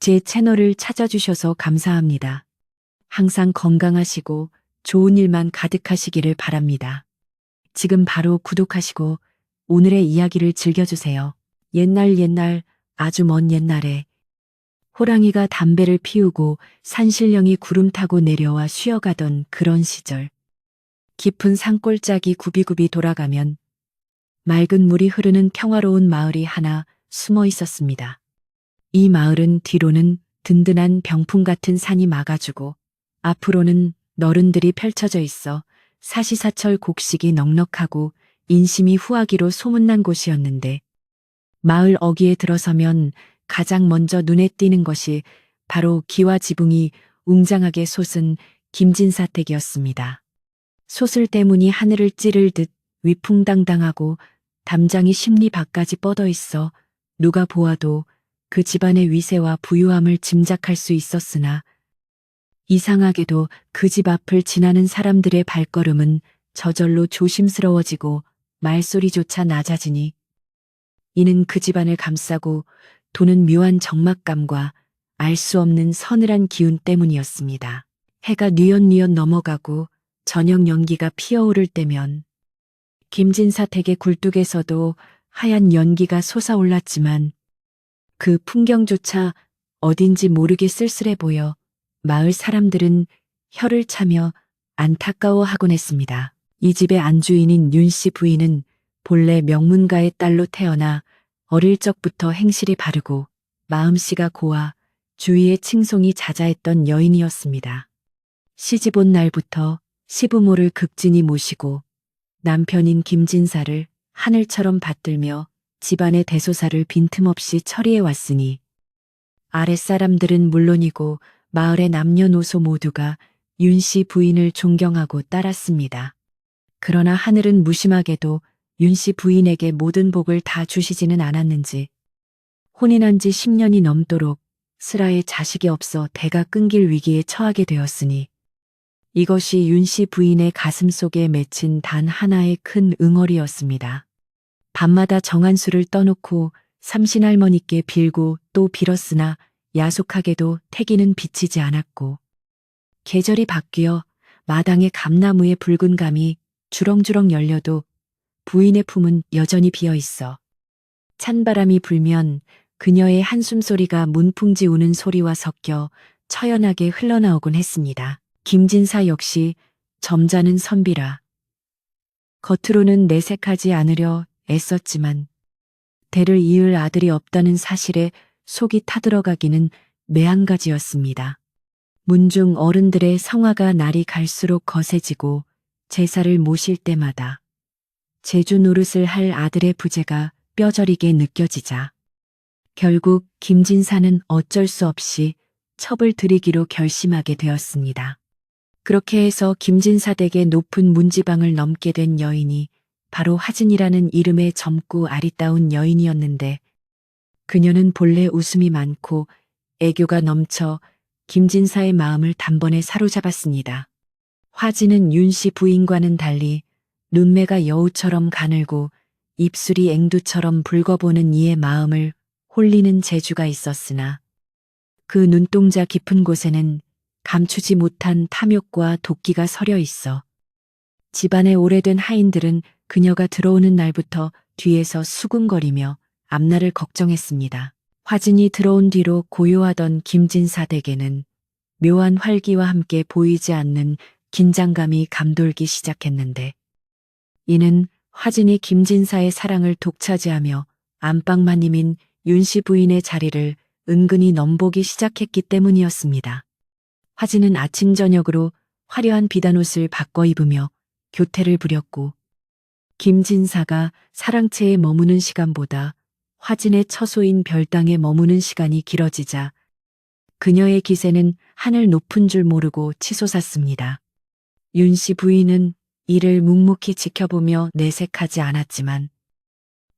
제 채널을 찾아주셔서 감사합니다. 항상 건강하시고 좋은 일만 가득하시기를 바랍니다. 지금 바로 구독하시고 오늘의 이야기를 즐겨주세요. 옛날 아주 먼 옛날에 호랑이가 담배를 피우고 산신령이 구름 타고 내려와 쉬어가던 그런 시절. 깊은 산골짜기 굽이굽이 돌아가면 맑은 물이 흐르는 평화로운 마을이 하나 숨어 있었습니다. 이 마을은 뒤로는 든든한 병풍 같은 산이 막아주고 앞으로는 너른들이 펼쳐져 있어 사시사철 곡식이 넉넉하고 인심이 후하기로 소문난 곳이었는데 마을 어귀에 들어서면 가장 먼저 눈에 띄는 것이 바로 기와 지붕이 웅장하게 솟은 김진사댁이었습니다. 솟을 대문이 하늘을 찌를 듯 위풍당당하고 담장이 십리 밖까지 뻗어 있어 누가 보아도 그 집안의 위세와 부유함을 짐작할 수 있었으나 이상하게도 그 집 앞을 지나는 사람들의 발걸음은 저절로 조심스러워지고 말소리조차 낮아지니 이는 그 집안을 감싸고 도는 묘한 적막감과 알 수 없는 서늘한 기운 때문이었습니다. 해가 뉘엿뉘엿 넘어가고 저녁 연기가 피어오를 때면 김진사 댁의 굴뚝에서도 하얀 연기가 솟아올랐지만 그 풍경조차 어딘지 모르게 쓸쓸해 보여 마을 사람들은 혀를 차며 안타까워하곤 했습니다. 이 집의 안주인인 윤씨 부인은 본래 명문가의 딸로 태어나 어릴 적부터 행실이 바르고 마음씨가 고와 주위의 칭송이 자자했던 여인이었습니다. 시집 온 날부터 시부모를 극진히 모시고 남편인 김진사를 하늘처럼 받들며 집안의 대소사를 빈틈없이 처리해 왔으니 아랫사람들은 물론이고 마을의 남녀노소 모두가 윤씨 부인을 존경하고 따랐습니다. 그러나 하늘은 무심하게도 윤씨 부인에게 모든 복을 다 주시지는 않았는지 혼인한 지 10년이 넘도록 슬하에 자식이 없어 대가 끊길 위기에 처하게 되었으니 이것이 윤씨 부인의 가슴 속에 맺힌 단 하나의 큰 응어리였습니다. 밤마다 정한수를 떠놓고 삼신할머니께 빌고 또 빌었으나 야속하게도 태기는 비치지 않았고 계절이 바뀌어 마당의 감나무의 붉은 감이 주렁주렁 열려도 부인의 품은 여전히 비어 있어 찬바람이 불면 그녀의 한숨소리가 문풍지 우는 소리와 섞여 처연하게 흘러나오곤 했습니다. 김진사 역시 점잖은 선비라 겉으로는 내색하지 않으려 애썼지만 대를 이을 아들이 없다는 사실에 속이 타들어가기는 매한가지였습니다. 문중 어른들의 성화가 날이 갈수록 거세지고 제사를 모실 때마다 제주 노릇을 할 아들의 부재가 뼈저리게 느껴지자 결국 김진사는 어쩔 수 없이 첩을 들이기로 결심하게 되었습니다. 그렇게 해서 김진사 댁의 높은 문지방을 넘게 된 여인이 바로 화진이라는 이름의 젊고 아리따운 여인이었는데 그녀는 본래 웃음이 많고 애교가 넘쳐 김진사의 마음을 단번에 사로잡았습니다. 화진은 윤씨 부인과는 달리 눈매가 여우처럼 가늘고 입술이 앵두처럼 붉어보는 이의 마음을 홀리는 재주가 있었으나 그 눈동자 깊은 곳에는 감추지 못한 탐욕과 도끼가 서려 있어 집안의 오래된 하인들은 그녀가 들어오는 날부터 뒤에서 수군거리며 앞날을 걱정했습니다. 화진이 들어온 뒤로 고요하던 김진사 댁에는 묘한 활기와 함께 보이지 않는 긴장감이 감돌기 시작했는데 이는 화진이 김진사의 사랑을 독차지하며 안방마님인 윤씨 부인의 자리를 은근히 넘보기 시작했기 때문이었습니다. 화진은 아침 저녁으로 화려한 비단옷을 바꿔 입으며 교태를 부렸고 김진사가 사랑채에 머무는 시간보다 화진의 처소인 별당에 머무는 시간이 길어지자 그녀의 기세는 하늘 높은 줄 모르고 치솟았습니다. 윤씨 부인은 이를 묵묵히 지켜보며 내색하지 않았지만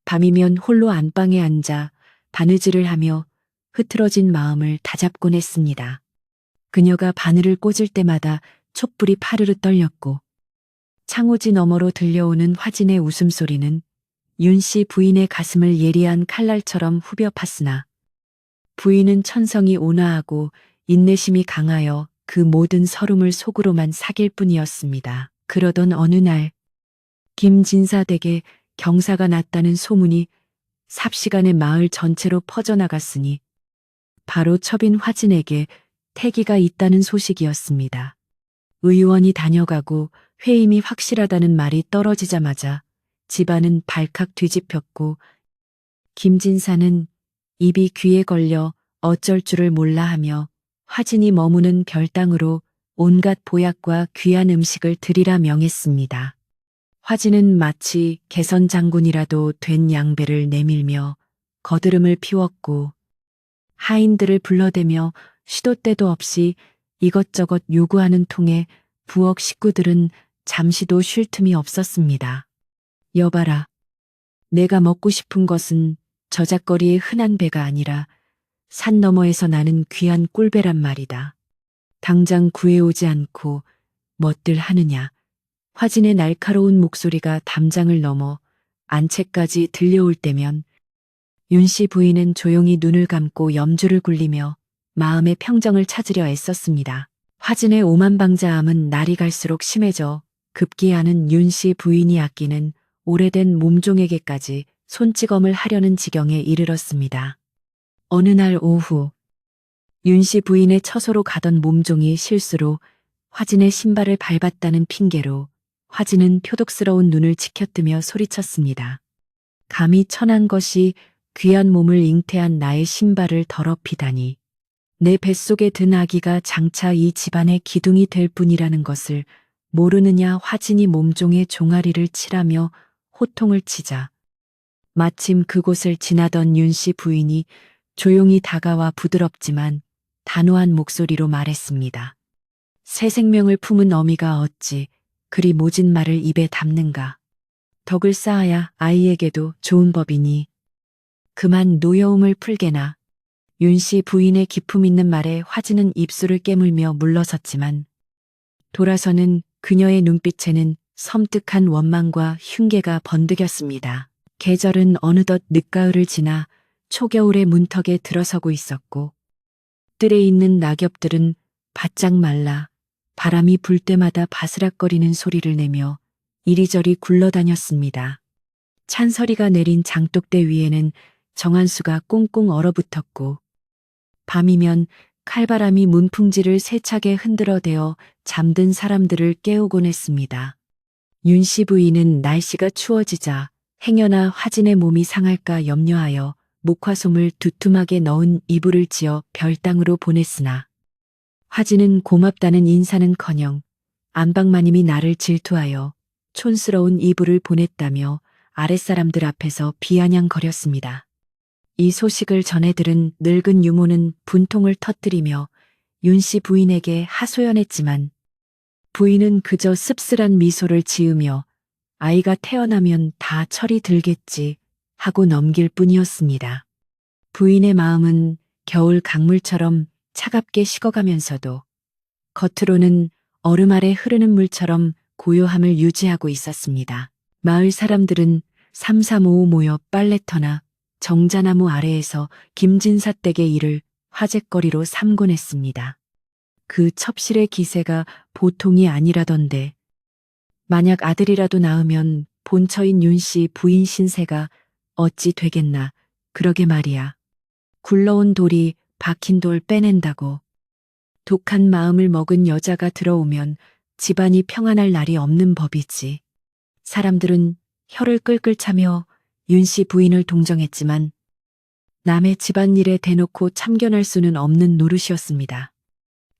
밤이면 홀로 안방에 앉아 바느질을 하며 흐트러진 마음을 다잡곤 했습니다. 그녀가 바늘을 꽂을 때마다 촛불이 파르르 떨렸고 창호지 너머로 들려오는 화진의 웃음소리는 윤씨 부인의 가슴을 예리한 칼날처럼 후벼 팠으나 부인은 천성이 온화하고 인내심이 강하여 그 모든 서름을 속으로만 사귈 뿐이었습니다. 그러던 어느 날 김진사 댁에 경사가 났다는 소문이 삽시간에 마을 전체로 퍼져나갔으니 바로 첩인 화진에게 태기가 있다는 소식이었습니다. 의원이 다녀가고 회임이 확실하다는 말이 떨어지자마자 집안은 발칵 뒤집혔고 김진사는 입이 귀에 걸려 어쩔 줄을 몰라 하며 화진이 머무는 별당으로 온갖 보약과 귀한 음식을 드리라 명했습니다. 화진은 마치 개선 장군이라도 된 양배를 내밀며 거드름을 피웠고 하인들을 불러대며 시도 때도 없이 이것저것 요구하는 통에 부엌 식구들은 잠시도 쉴 틈이 없었습니다. 여봐라. 내가 먹고 싶은 것은 저작거리의 흔한 배가 아니라 산 너머에서 나는 귀한 꿀배란 말이다. 당장 구해오지 않고 뭣들 하느냐. 화진의 날카로운 목소리가 담장을 넘어 안채까지 들려올 때면 윤씨 부인은 조용히 눈을 감고 염주를 굴리며 마음의 평정을 찾으려 애썼습니다. 화진의 오만방자함은 날이 갈수록 심해져 급기야는 윤씨 부인이 아끼는 오래된 몸종에게까지 손찌검을 하려는 지경에 이르렀습니다. 어느 날 오후 윤씨 부인의 처소로 가던 몸종이 실수로 화진의 신발을 밟았다는 핑계로 화진은 표독스러운 눈을 치켜뜨며 소리쳤습니다. 감히 천한 것이 귀한 몸을 잉태한 나의 신발을 더럽히다니. 내 뱃속에 든 아기가 장차 이 집안의 기둥이 될 뿐이라는 것을 모르느냐. 화진이 몸종의 종아리를 치라며 호통을 치자 마침 그곳을 지나던 윤씨 부인이 조용히 다가와 부드럽지만 단호한 목소리로 말했습니다. 새 생명을 품은 어미가 어찌 그리 모진 말을 입에 담는가. 덕을 쌓아야 아이에게도 좋은 법이니 그만 노여움을 풀게나. 윤씨 부인의 기품 있는 말에 화진은 입술을 깨물며 물러섰지만 돌아서는 그녀의 눈빛에는 섬뜩한 원망과 흉계가 번득였습니다. 계절은 어느덧 늦가을을 지나 초겨울의 문턱에 들어서고 있었고 뜰에 있는 낙엽들은 바짝 말라 바람이 불 때마다 바스락거리는 소리를 내며 이리저리 굴러다녔습니다. 찬서리가 내린 장독대 위에는 정한수가 꽁꽁 얼어붙었고 밤이면 칼바람이 문풍지를 세차게 흔들어대어 잠든 사람들을 깨우곤 했습니다. 윤씨 부인은 날씨가 추워지자 행여나 화진의 몸이 상할까 염려하여 목화솜을 두툼하게 넣은 이불을 지어 별당으로 보냈으나 화진은 고맙다는 인사는커녕 안방마님이 나를 질투하여 촌스러운 이불을 보냈다며 아랫사람들 앞에서 비아냥거렸습니다. 이 소식을 전해 들은 늙은 유모는 분통을 터뜨리며 윤씨 부인에게 하소연했지만 부인은 그저 씁쓸한 미소를 지으며 아이가 태어나면 다 철이 들겠지 하고 넘길 뿐이었습니다. 부인의 마음은 겨울 강물처럼 차갑게 식어가면서도 겉으로는 얼음 아래 흐르는 물처럼 고요함을 유지하고 있었습니다. 마을 사람들은 삼삼오오 모여 빨래터나 정자나무 아래에서 김진사 댁의 일을 화제거리로 삼곤 했습니다. 그 첩실의 기세가 보통이 아니라던데 만약 아들이라도 낳으면 본처인 윤씨 부인 신세가 어찌 되겠나. 그러게 말이야. 굴러온 돌이 박힌 돌 빼낸다고. 독한 마음을 먹은 여자가 들어오면 집안이 평안할 날이 없는 법이지. 사람들은 혀를 끌끌 차며 윤씨 부인을 동정했지만 남의 집안일에 대놓고 참견할 수는 없는 노릇이었습니다.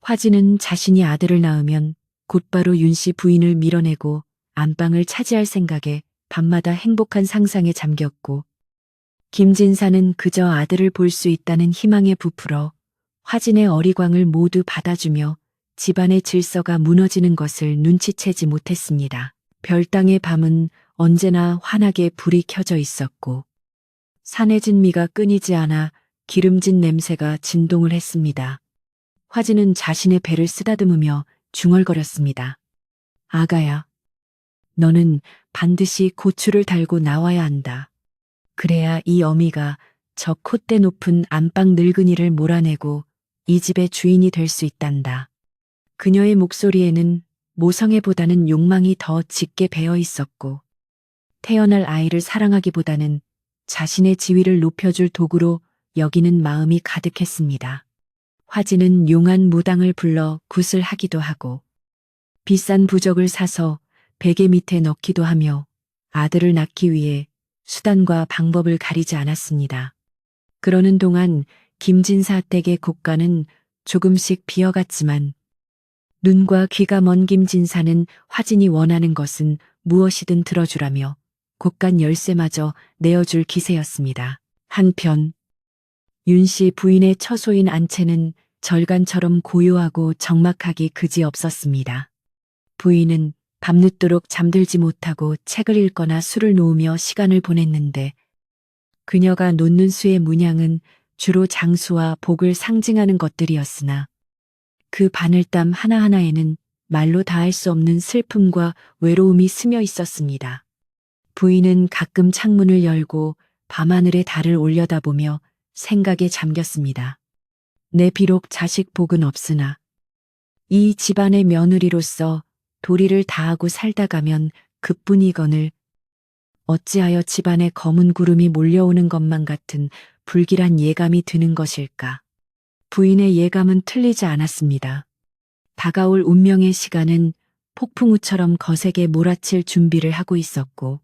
화진은 자신이 아들을 낳으면 곧바로 윤씨 부인을 밀어내고 안방을 차지할 생각에 밤마다 행복한 상상에 잠겼고 김진사는 그저 아들을 볼 수 있다는 희망에 부풀어 화진의 어리광을 모두 받아주며 집안의 질서가 무너지는 것을 눈치채지 못했습니다. 별당의 밤은 언제나 환하게 불이 켜져 있었고 산해진 미가 끊이지 않아 기름진 냄새가 진동을 했습니다. 화진은 자신의 배를 쓰다듬으며 중얼거렸습니다. 아가야, 너는 반드시 고추를 달고 나와야 한다. 그래야 이 어미가 저 콧대 높은 안방 늙은이를 몰아내고 이 집의 주인이 될 수 있단다. 그녀의 목소리에는 모성애보다는 욕망이 더 짙게 배어 있었고 태어날 아이를 사랑하기보다는 자신의 지위를 높여줄 도구로 여기는 마음이 가득했습니다. 화진은 용한 무당을 불러 굿을 하기도 하고 비싼 부적을 사서 베개 밑에 넣기도 하며 아들을 낳기 위해 수단과 방법을 가리지 않았습니다. 그러는 동안 김진사 댁의 곳간은 조금씩 비어갔지만 눈과 귀가 먼 김진사는 화진이 원하는 것은 무엇이든 들어주라며 곳간 열쇠마저 내어줄 기세였습니다. 한편 윤씨 부인의 처소인 안채는 절간처럼 고요하고 적막하기 그지없었습니다. 부인은 밤늦도록 잠들지 못하고 책을 읽거나 술을 놓으며 시간을 보냈는데 그녀가 놓는 수의 문양은 주로 장수와 복을 상징하는 것들이었으나 그 바늘땀 하나하나에는 말로 다할 수 없는 슬픔과 외로움이 스며 있었습니다. 부인은 가끔 창문을 열고 밤하늘에 달을 올려다보며 생각에 잠겼습니다. 내 비록 자식 복은 없으나 이 집안의 며느리로서 도리를 다하고 살다 가면 그뿐이거늘 어찌하여 집안에 검은 구름이 몰려오는 것만 같은 불길한 예감이 드는 것일까. 부인의 예감은 틀리지 않았습니다. 다가올 운명의 시간은 폭풍우처럼 거세게 몰아칠 준비를 하고 있었고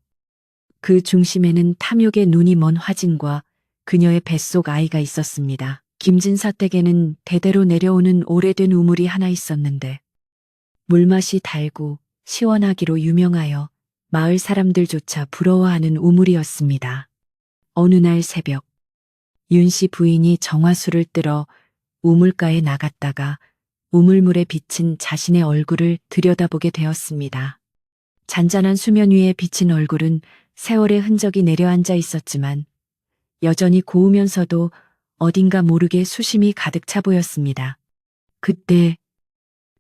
그 중심에는 탐욕의 눈이 먼 화진과 그녀의 뱃속 아이가 있었습니다. 김진사 댁에는 대대로 내려오는 오래된 우물이 하나 있었는데 물맛이 달고 시원하기로 유명하여 마을 사람들조차 부러워하는 우물이었습니다. 어느 날 새벽 윤씨 부인이 정화수를 뜨러 우물가에 나갔다가 우물물에 비친 자신의 얼굴을 들여다보게 되었습니다. 잔잔한 수면 위에 비친 얼굴은 세월의 흔적이 내려앉아 있었지만 여전히 고우면서도 어딘가 모르게 수심이 가득 차 보였습니다. 그때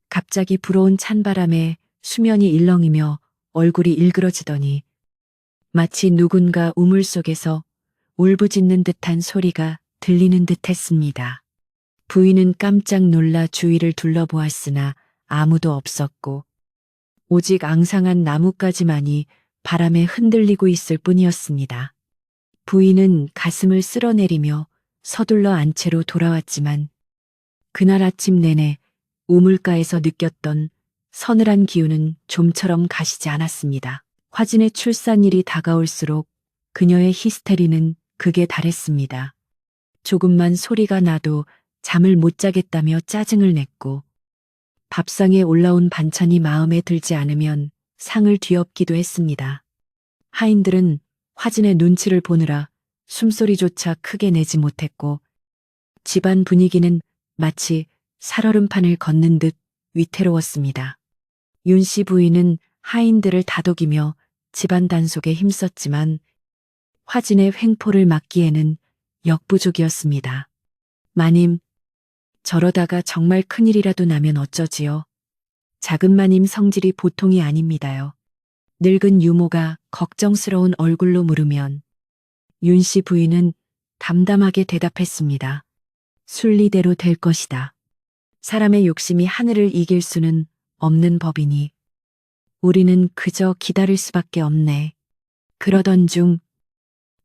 갑자기 불어온 찬바람에 수면이 일렁이며 얼굴이 일그러지더니 마치 누군가 우물 속에서 울부짖는 듯한 소리가 들리는 듯 했습니다. 부인은 깜짝 놀라 주위를 둘러보았으나 아무도 없었고 오직 앙상한 나뭇가지만이 바람에 흔들리고 있을 뿐이었습니다. 부인은 가슴을 쓸어내리며 서둘러 안채로 돌아왔지만 그날 아침 내내 우물가에서 느꼈던 서늘한 기운은 좀처럼 가시지 않았습니다. 화진의 출산일이 다가올수록 그녀의 히스테리는 극에 달했습니다. 조금만 소리가 나도 잠을 못 자겠다며 짜증을 냈고 밥상에 올라온 반찬이 마음에 들지 않으면 상을 뒤엎기도 했습니다. 하인들은 화진의 눈치를 보느라 숨소리조차 크게 내지 못했고 집안 분위기는 마치 살얼음판을 걷는 듯 위태로웠습니다. 윤씨 부인은 하인들을 다독이며 집안 단속에 힘썼지만 화진의 횡포를 막기에는 역부족이었습니다. 마님, 저러다가 정말 큰일이라도 나면 어쩌지요? 작은 마님 성질이 보통이 아닙니다요. 늙은 유모가 걱정스러운 얼굴로 물으면 윤씨 부인은 담담하게 대답했습니다. 순리대로 될 것이다. 사람의 욕심이 하늘을 이길 수는 없는 법이니 우리는 그저 기다릴 수밖에 없네. 그러던 중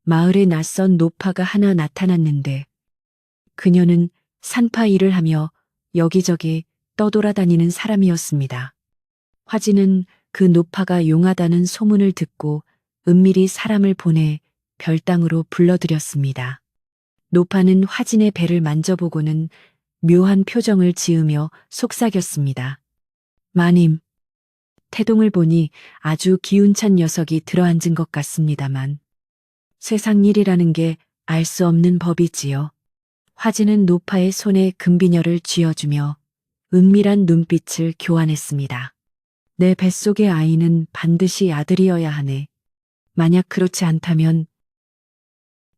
마을에 낯선 노파가 하나 나타났는데 그녀는 산파 일을 하며 여기저기 떠돌아다니는 사람이었습니다. 화진은 그 노파가 용하다는 소문을 듣고 은밀히 사람을 보내 별당으로 불러들였습니다. 노파는 화진의 배를 만져보고는 묘한 표정을 지으며 속삭였습니다. 마님, 태동을 보니 아주 기운찬 녀석이 들어앉은 것 같습니다만 세상 일이라는 게 알 수 없는 법이지요. 화진은 노파의 손에 금비녀를 쥐어주며 은밀한 눈빛을 교환했습니다. 내 뱃속의 아이는 반드시 아들이어야 하네. 만약 그렇지 않다면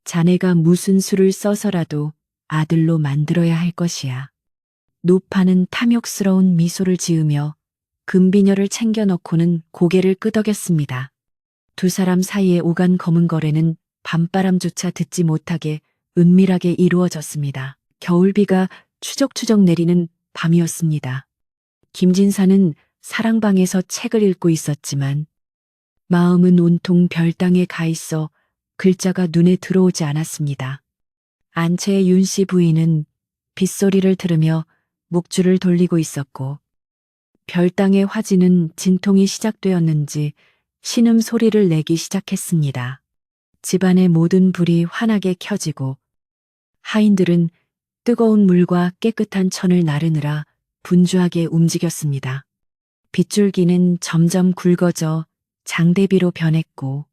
자네가 무슨 수를 써서라도 아들로 만들어야 할 것이야. 노파는 탐욕스러운 미소를 지으며 금비녀를 챙겨 넣고는 고개를 끄덕였습니다. 두 사람 사이에 오간 검은 거래는 밤바람조차 듣지 못하게 은밀하게 이루어졌습니다. 겨울비가 추적추적 내리는 밤이었습니다. 김진사는 사랑방에서 책을 읽고 있었지만 마음은 온통 별당에 가 있어 글자가 눈에 들어오지 않았습니다. 안채의 윤씨 부인은 빗소리를 들으며 목줄을 돌리고 있었고 별당의 화지는 진통이 시작되었는지 신음 소리를 내기 시작했습니다. 집안의 모든 불이 환하게 켜지고 하인들은 뜨거운 물과 깨끗한 천을 나르느라 분주하게 움직였습니다. 빗줄기는 점점 굵어져 장대비로 변했고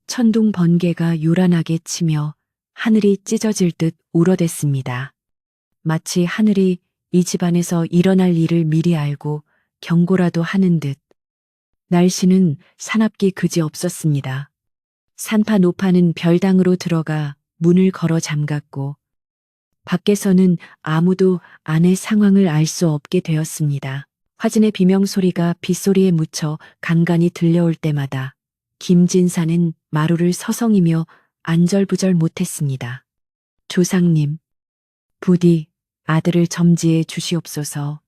천둥 번개가 요란하게 치며 하늘이 찢어질 듯 울어댔습니다. 마치 하늘이 이 집안에서 일어날 일을 미리 알고 경고라도 하는 듯. 날씨는 사납기 그지없었습니다. 산파 노파는 별당으로 들어가 문을 걸어 잠갔고 밖에서는 아무도 안의 상황을 알 수 없게 되었습니다. 화진의 비명소리가 빗소리에 묻혀 간간히 들려올 때마다 김진사는 마루를 서성이며 안절부절 못했습니다. 조상님, 부디 아들을 점지해 주시옵소서.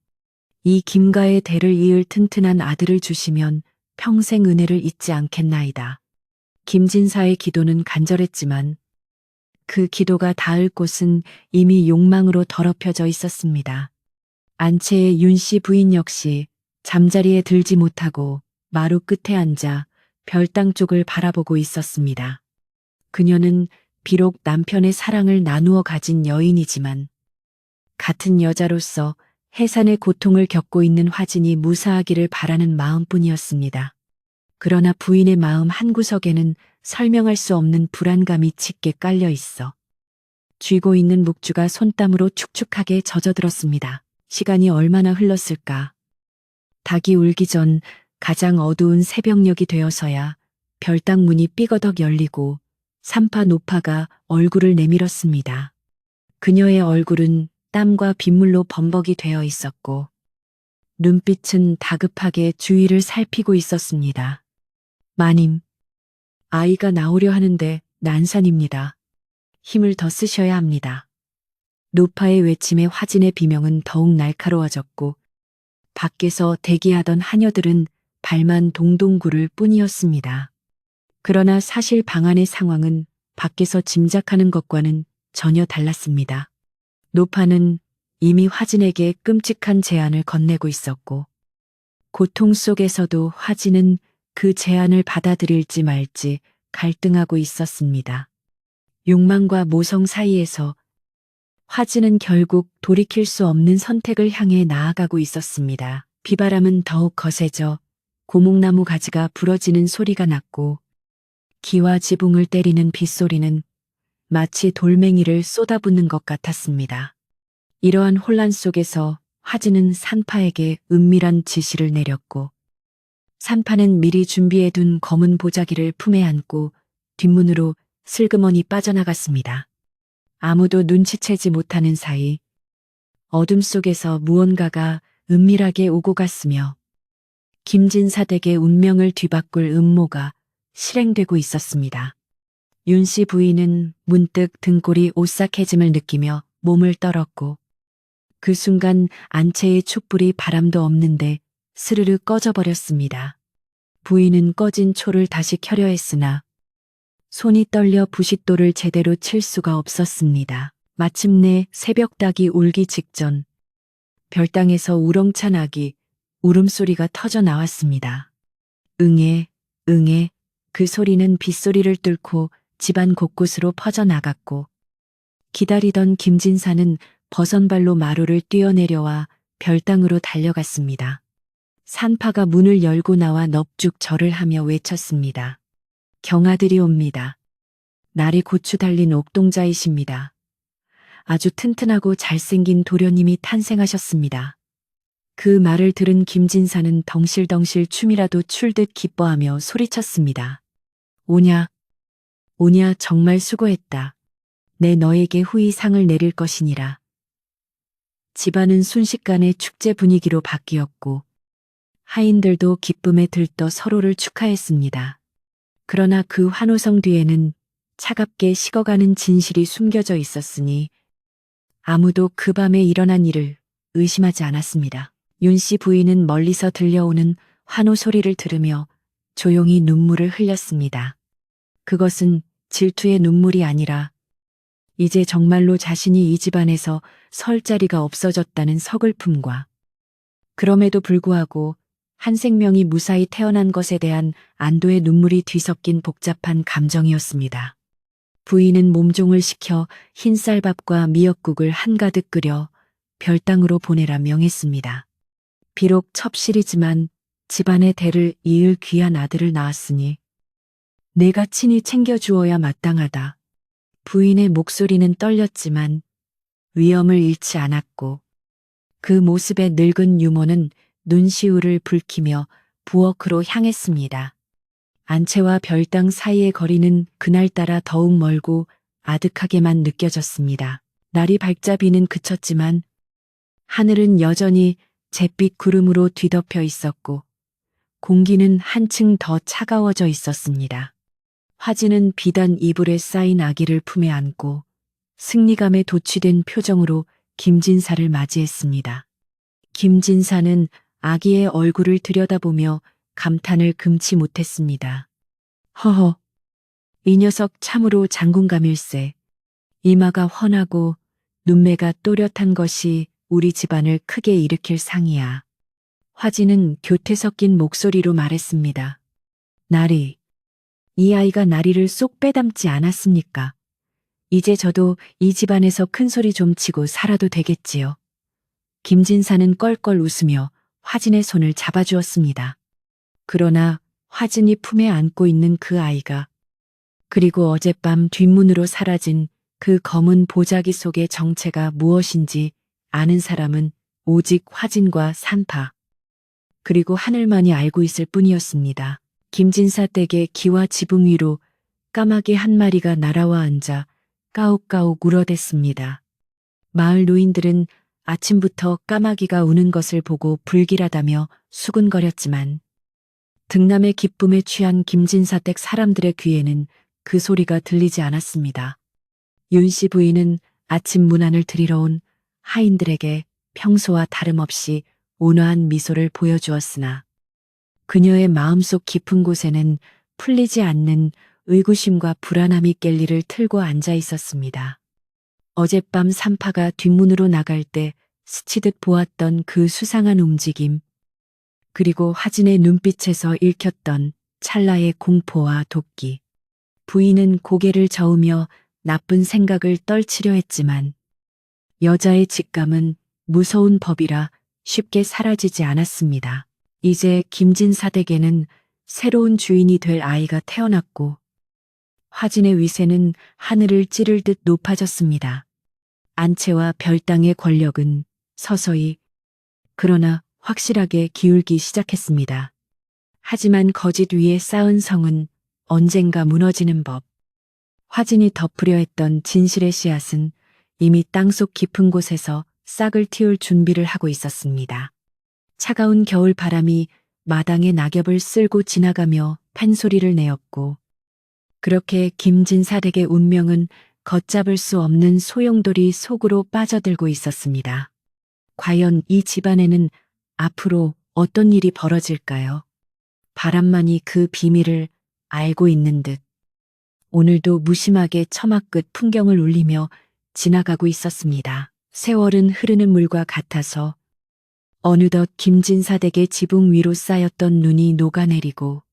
이 김가의 대를 이을 튼튼한 아들을 주시면 평생 은혜를 잊지 않겠나이다. 김진사의 기도는 간절했지만 그 기도가 닿을 곳은 이미 욕망으로 더럽혀져 있었습니다. 안채의 윤씨 부인 역시 잠자리에 들지 못하고 마루 끝에 앉아 별당 쪽을 바라보고 있었습니다. 그녀는 비록 남편의 사랑을 나누어 가진 여인이지만 같은 여자로서 해산의 고통을 겪고 있는 화진이 무사하기를 바라는 마음뿐이었습니다. 그러나 부인의 마음 한구석에는 설명할 수 없는 불안감이 짙게 깔려 있어 쥐고 있는 묵주가 손땀으로 축축하게 젖어들었습니다. 시간이 얼마나 흘렀을까. 닭이 울기 전 가장 어두운 새벽녘이 되어서야 별당 문이 삐거덕 열리고 산파 노파가 얼굴을 내밀었습니다. 그녀의 얼굴은 땀과 빗물로 범벅이 되어 있었고 눈빛은 다급하게 주위를 살피고 있었습니다. 마님, 아이가 나오려 하는데 난산입니다. 힘을 더 쓰셔야 합니다. 노파의 외침에 화진의 비명은 더욱 날카로워졌고 밖에서 대기하던 하녀들은 발만 동동 구를 뿐이었습니다. 그러나 사실 방 안의 상황은 밖에서 짐작하는 것과는 전혀 달랐습니다. 노파는 이미 화진에게 끔찍한 제안을 건네고 있었고 고통 속에서도 화진은 그 제안을 받아들일지 말지 갈등하고 있었습니다. 욕망과 모성 사이에서 화진은 결국 돌이킬 수 없는 선택을 향해 나아가고 있었습니다. 비바람은 더욱 거세져 고목나무 가지가 부러지는 소리가 났고 기와 지붕을 때리는 빗소리는 마치 돌멩이를 쏟아붓는 것 같았습니다. 이러한 혼란 속에서 화진은 산파에게 은밀한 지시를 내렸고 산파는 미리 준비해둔 검은 보자기를 품에 안고 뒷문으로 슬그머니 빠져나갔습니다. 아무도 눈치채지 못하는 사이 어둠 속에서 무언가가 은밀하게 오고 갔으며 김진사 댁의 운명을 뒤바꿀 음모가 실행되고 있었습니다. 윤씨 부인은 문득 등골이 오싹해짐을 느끼며 몸을 떨었고 그 순간 안채의 촛불이 바람도 없는데 스르르 꺼져버렸습니다. 부인은 꺼진 초를 다시 켜려 했으나 손이 떨려 부싯돌을 제대로 칠 수가 없었습니다. 마침내 새벽닭이 울기 직전 별당에서 우렁찬 아기 울음소리가 터져 나왔습니다. 응애, 응애, 그 소리는 빗소리를 뚫고 집안 곳곳으로 퍼져나갔고 기다리던 김진사는 버선발로 마루를 뛰어내려와 별당으로 달려갔습니다. 산파가 문을 열고 나와 넙죽 절을 하며 외쳤습니다. 경아들이 옵니다. 날이 고추 달린 옥동자이십니다. 아주 튼튼하고 잘생긴 도련님이 탄생하셨습니다. 그 말을 들은 김진사는 덩실덩실 춤이라도 출 듯 기뻐하며 소리쳤습니다. 오냐, 오냐 정말 수고했다. 내 너에게 후히 상을 내릴 것이니라. 집안은 순식간에 축제 분위기로 바뀌었고 하인들도 기쁨에 들떠 서로를 축하했습니다. 그러나 그 환호성 뒤에는 차갑게 식어가는 진실이 숨겨져 있었으니 아무도 그 밤에 일어난 일을 의심하지 않았습니다. 윤 씨 부인은 멀리서 들려오는 환호 소리를 들으며 조용히 눈물을 흘렸습니다. 그것은 질투의 눈물이 아니라 이제 정말로 자신이 이 집안에서 설 자리가 없어졌다는 서글픔과 그럼에도 불구하고 한 생명이 무사히 태어난 것에 대한 안도의 눈물이 뒤섞인 복잡한 감정이었습니다. 부인은 몸종을 시켜 흰쌀밥과 미역국을 한가득 끓여 별당으로 보내라 명했습니다. 비록 첩실이지만 집안의 대를 이을 귀한 아들을 낳았으니 내가 친히 챙겨주어야 마땅하다. 부인의 목소리는 떨렸지만 위엄을 잃지 않았고 그 모습에 늙은 유모는 눈시울을 붉히며 부엌으로 향했습니다. 안채와 별당 사이의 거리는 그날따라 더욱 멀고 아득하게만 느껴졌습니다. 날이 밝자 비는 그쳤지만 하늘은 여전히 잿빛 구름으로 뒤덮여 있었고 공기는 한층 더 차가워져 있었습니다. 화진은 비단 이불에 쌓인 아기를 품에 안고 승리감에 도취된 표정으로 김진사를 맞이했습니다. 김진사는 아기의 얼굴을 들여다보며 감탄을 금치 못했습니다. 허허, 이 녀석 참으로 장군감일세. 이마가 훤하고 눈매가 또렷한 것이 우리 집안을 크게 일으킬 상이야. 화진은 교태 섞인 목소리로 말했습니다. 나리, 이 아이가 나리를 쏙 빼닮지 않았습니까? 이제 저도 이 집안에서 큰 소리 좀 치고 살아도 되겠지요. 김진사는 껄껄 웃으며 화진의 손을 잡아주었습니다. 그러나 화진이 품에 안고 있는 그 아이가 그리고 어젯밤 뒷문으로 사라진 그 검은 보자기 속의 정체가 무엇인지 아는 사람은 오직 화진과 산파 그리고 하늘만이 알고 있을 뿐이었습니다. 김진사 댁의 기와 지붕 위로 까마귀 한 마리가 날아와 앉아 까옥까옥 울어댔습니다. 마을 노인들은 아침부터 까마귀가 우는 것을 보고 불길하다며 수군거렸지만 등남의 기쁨에 취한 김진사 댁 사람들의 귀에는 그 소리가 들리지 않았습니다. 윤 씨 부인은 아침 문안을 드리러 온 하인들에게 평소와 다름없이 온화한 미소를 보여주었으나 그녀의 마음속 깊은 곳에는 풀리지 않는 의구심과 불안함이 깰리를 틀고 앉아 있었습니다. 어젯밤 산파가 뒷문으로 나갈 때 스치듯 보았던 그 수상한 움직임, 그리고 화진의 눈빛에서 읽혔던 찰나의 공포와 도끼. 부인은 고개를 저으며 나쁜 생각을 떨치려 했지만 여자의 직감은 무서운 법이라 쉽게 사라지지 않았습니다. 이제 김진사 댁에는 새로운 주인이 될 아이가 태어났고 화진의 위세는 하늘을 찌를 듯 높아졌습니다. 안채와 별당의 권력은 서서히 그러나 확실하게 기울기 시작했습니다. 하지만 거짓 위에 쌓은 성은 언젠가 무너지는 법. 화진이 덮으려 했던 진실의 씨앗은 이미 땅속 깊은 곳에서 싹을 틔울 준비를 하고 있었습니다. 차가운 겨울 바람이 마당의 낙엽을 쓸고 지나가며 팬소리를 내었고 그렇게 김진사 댁의 운명은 걷잡을 수 없는 소용돌이 속으로 빠져들고 있었습니다. 과연 이 집안에는 앞으로 어떤 일이 벌어질까요? 바람만이 그 비밀을 알고 있는 듯 오늘도 무심하게 처막 끝 풍경을 울리며 지나가고 있었습니다. 세월은 흐르는 물과 같아서 어느덧 김진사 댁의 지붕 위로 쌓였던 눈이 녹아내리고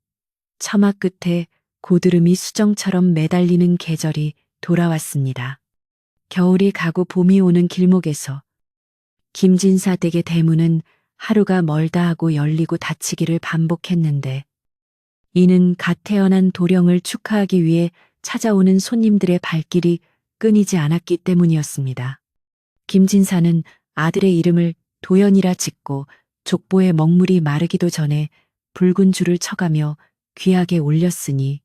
처막 끝에 고드름이 수정처럼 매달리는 계절이 돌아왔습니다. 겨울이 가고 봄이 오는 길목에서 김진사 댁의 대문은 하루가 멀다 하고 열리고 닫히기를 반복했는데 이는 갓 태어난 도령을 축하하기 위해 찾아오는 손님들의 발길이 끊이지 않았기 때문이었습니다. 김진사는 아들의 이름을 도연이라 짓고 족보의 먹물이 마르기도 전에 붉은 줄을 쳐가며 귀하게 올렸으니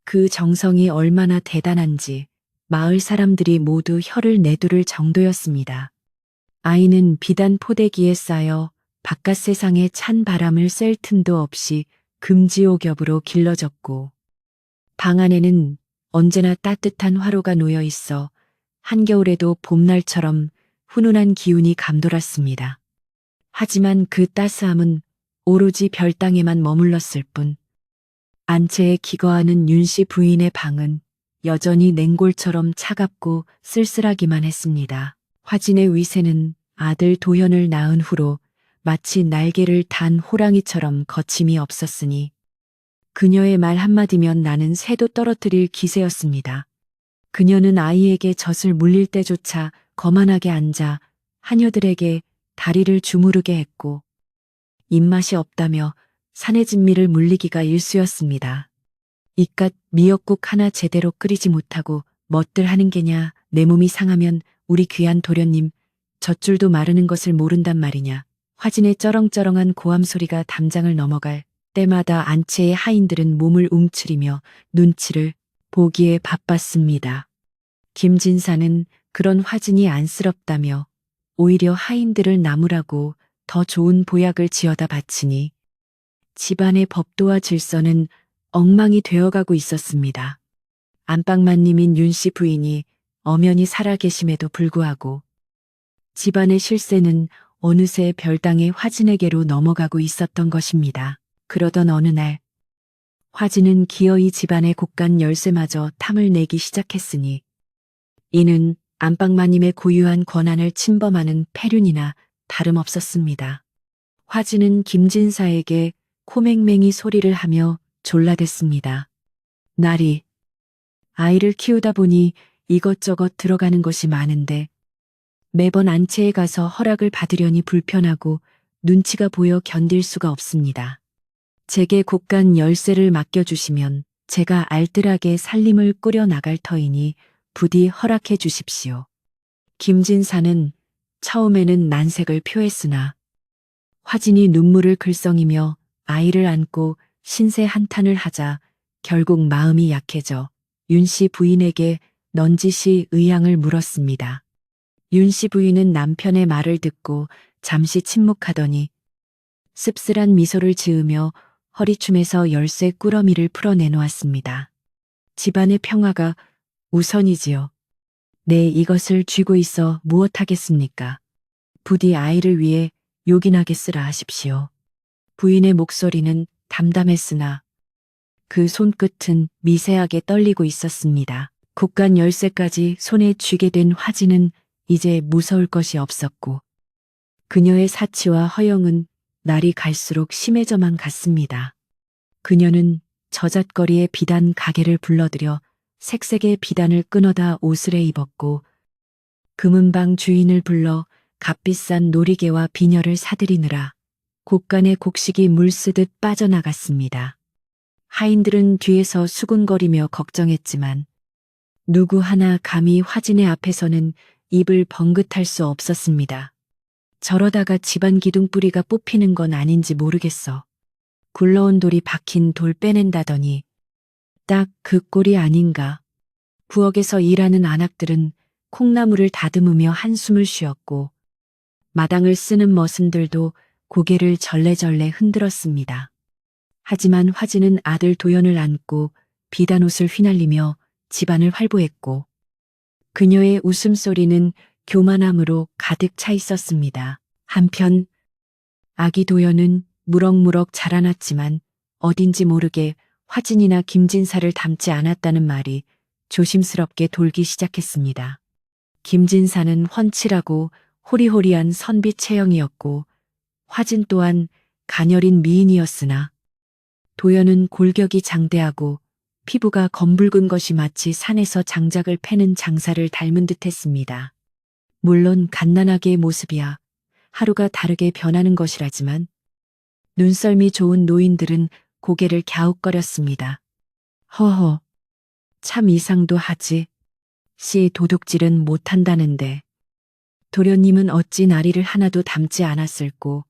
그 정성이 얼마나 대단한지 마을 사람들이 모두 혀를 내두를 정도였습니다. 아이는 비단 포대기에 쌓여 바깥 세상의 찬 바람을 쐴 틈도 없이 금지옥엽으로 길러졌고 방 안에는 언제나 따뜻한 화로가 놓여 있어 한겨울에도 봄날처럼 훈훈한 기운이 감돌았습니다. 하지만 그 따스함은 오로지 별땅에만 머물렀을 뿐, 안채에 기거하는 윤씨 부인의 방은 여전히 냉골처럼 차갑고 쓸쓸하기만 했습니다. 화진의 위세는 아들 도현을 낳은 후로 마치 날개를 단 호랑이처럼 거침이 없었으니 그녀의 말 한마디면 나는 새도 떨어뜨릴 기세였습니다. 그녀는 아이에게 젖을 물릴 때조차 거만하게 앉아 하녀들에게 다리를 주무르게 했고 입맛이 없다며 사내 진미를 물리기가 일쑤였습니다. 이깟 미역국 하나 제대로 끓이지 못하고 뭣들 하는 게냐, 내 몸이 상하면 우리 귀한 도련님 젖줄도 마르는 것을 모른단 말이냐. 화진의 쩌렁쩌렁한 고함 소리가 담장을 넘어갈 때마다 안채의 하인들은 몸을 움츠리며 눈치를 보기에 바빴습니다. 김진사는 그런 화진이 안쓰럽다며 오히려 하인들을 나무라고 더 좋은 보약을 지어다 바치니 집안의 법도와 질서는 엉망이 되어가고 있었습니다. 안방마님인 윤씨 부인이 엄연히 살아계심에도 불구하고 집안의 실세는 어느새 별당의 화진에게로 넘어가고 있었던 것입니다. 그러던 어느 날 화진은 기어이 집안의 곳간 열쇠마저 탐을 내기 시작했으니 이는 안방마님의 고유한 권한을 침범하는 폐륜이나 다름없었습니다. 화진은 김진사에게 코맹맹이 소리를 하며 졸라댔습니다. 날이 아이를 키우다 보니 이것저것 들어가는 것이 많은데 매번 안채에 가서 허락을 받으려니 불편하고 눈치가 보여 견딜 수가 없습니다. 제게 곳간 열쇠를 맡겨주시면 제가 알뜰하게 살림을 꾸려 나갈 터이니 부디 허락해 주십시오. 김진사는 처음에는 난색을 표했으나 화진이 눈물을 글썽이며 아이를 안고 신세 한탄을 하자 결국 마음이 약해져 윤씨 부인에게 넌지시 의향을 물었습니다. 윤씨 부인은 남편의 말을 듣고 잠시 침묵하더니 씁쓸한 미소를 지으며 허리춤에서 열쇠 꾸러미를 풀어내놓았습니다. 집안의 평화가 우선이지요. 네, 이것을 쥐고 있어 무엇하겠습니까? 부디 아이를 위해 요긴하게 쓰라 하십시오. 부인의 목소리는 담담했으나 그 손끝은 미세하게 떨리고 있었습니다. 곳간 열쇠까지 손에 쥐게 된 화진은 이제 무서울 것이 없었고 그녀의 사치와 허영은 날이 갈수록 심해져만 갔습니다. 그녀는 저잣거리에 비단 가게를 불러들여 색색의 비단을 끊어다 옷을 해 입었고 금은방 주인을 불러 값비싼 놀이개와 비녀를 사들이느라 곳간의 곡식이 물쓰듯 빠져나갔습니다. 하인들은 뒤에서 수군거리며 걱정했지만 누구 하나 감히 화진의 앞에서는 입을 번긋할 수 없었습니다. 저러다가 집안 기둥뿌리가 뽑히는 건 아닌지 모르겠어. 굴러온 돌이 박힌 돌 빼낸다더니 딱 그 꼴이 아닌가. 부엌에서 일하는 안악들은 콩나물을 다듬으며 한숨을 쉬었고 마당을 쓰는 머슴들도 고개를 절레절레 흔들었습니다. 하지만 화진은 아들 도연을 안고 비단옷을 휘날리며 집안을 활보했고 그녀의 웃음소리는 교만함으로 가득 차 있었습니다. 한편 아기 도연은 무럭무럭 자라났지만 어딘지 모르게 화진이나 김진사를 닮지 않았다는 말이 조심스럽게 돌기 시작했습니다. 김진사는 훤칠하고 호리호리한 선비 체형이었고 화진 또한 가녀린 미인이었으나 도연은 골격이 장대하고 피부가 검붉은 것이 마치 산에서 장작을 패는 장사를 닮은 듯했습니다. 물론 갓난아기의 모습이야 하루가 다르게 변하는 것이라지만 눈썰미 좋은 노인들은 고개를 갸웃거렸습니다. 허허, 참 이상도 하지. 씨 도둑질은 못한다는데. 도련님은 어찌 나리를 하나도 닮지 않았을꼬.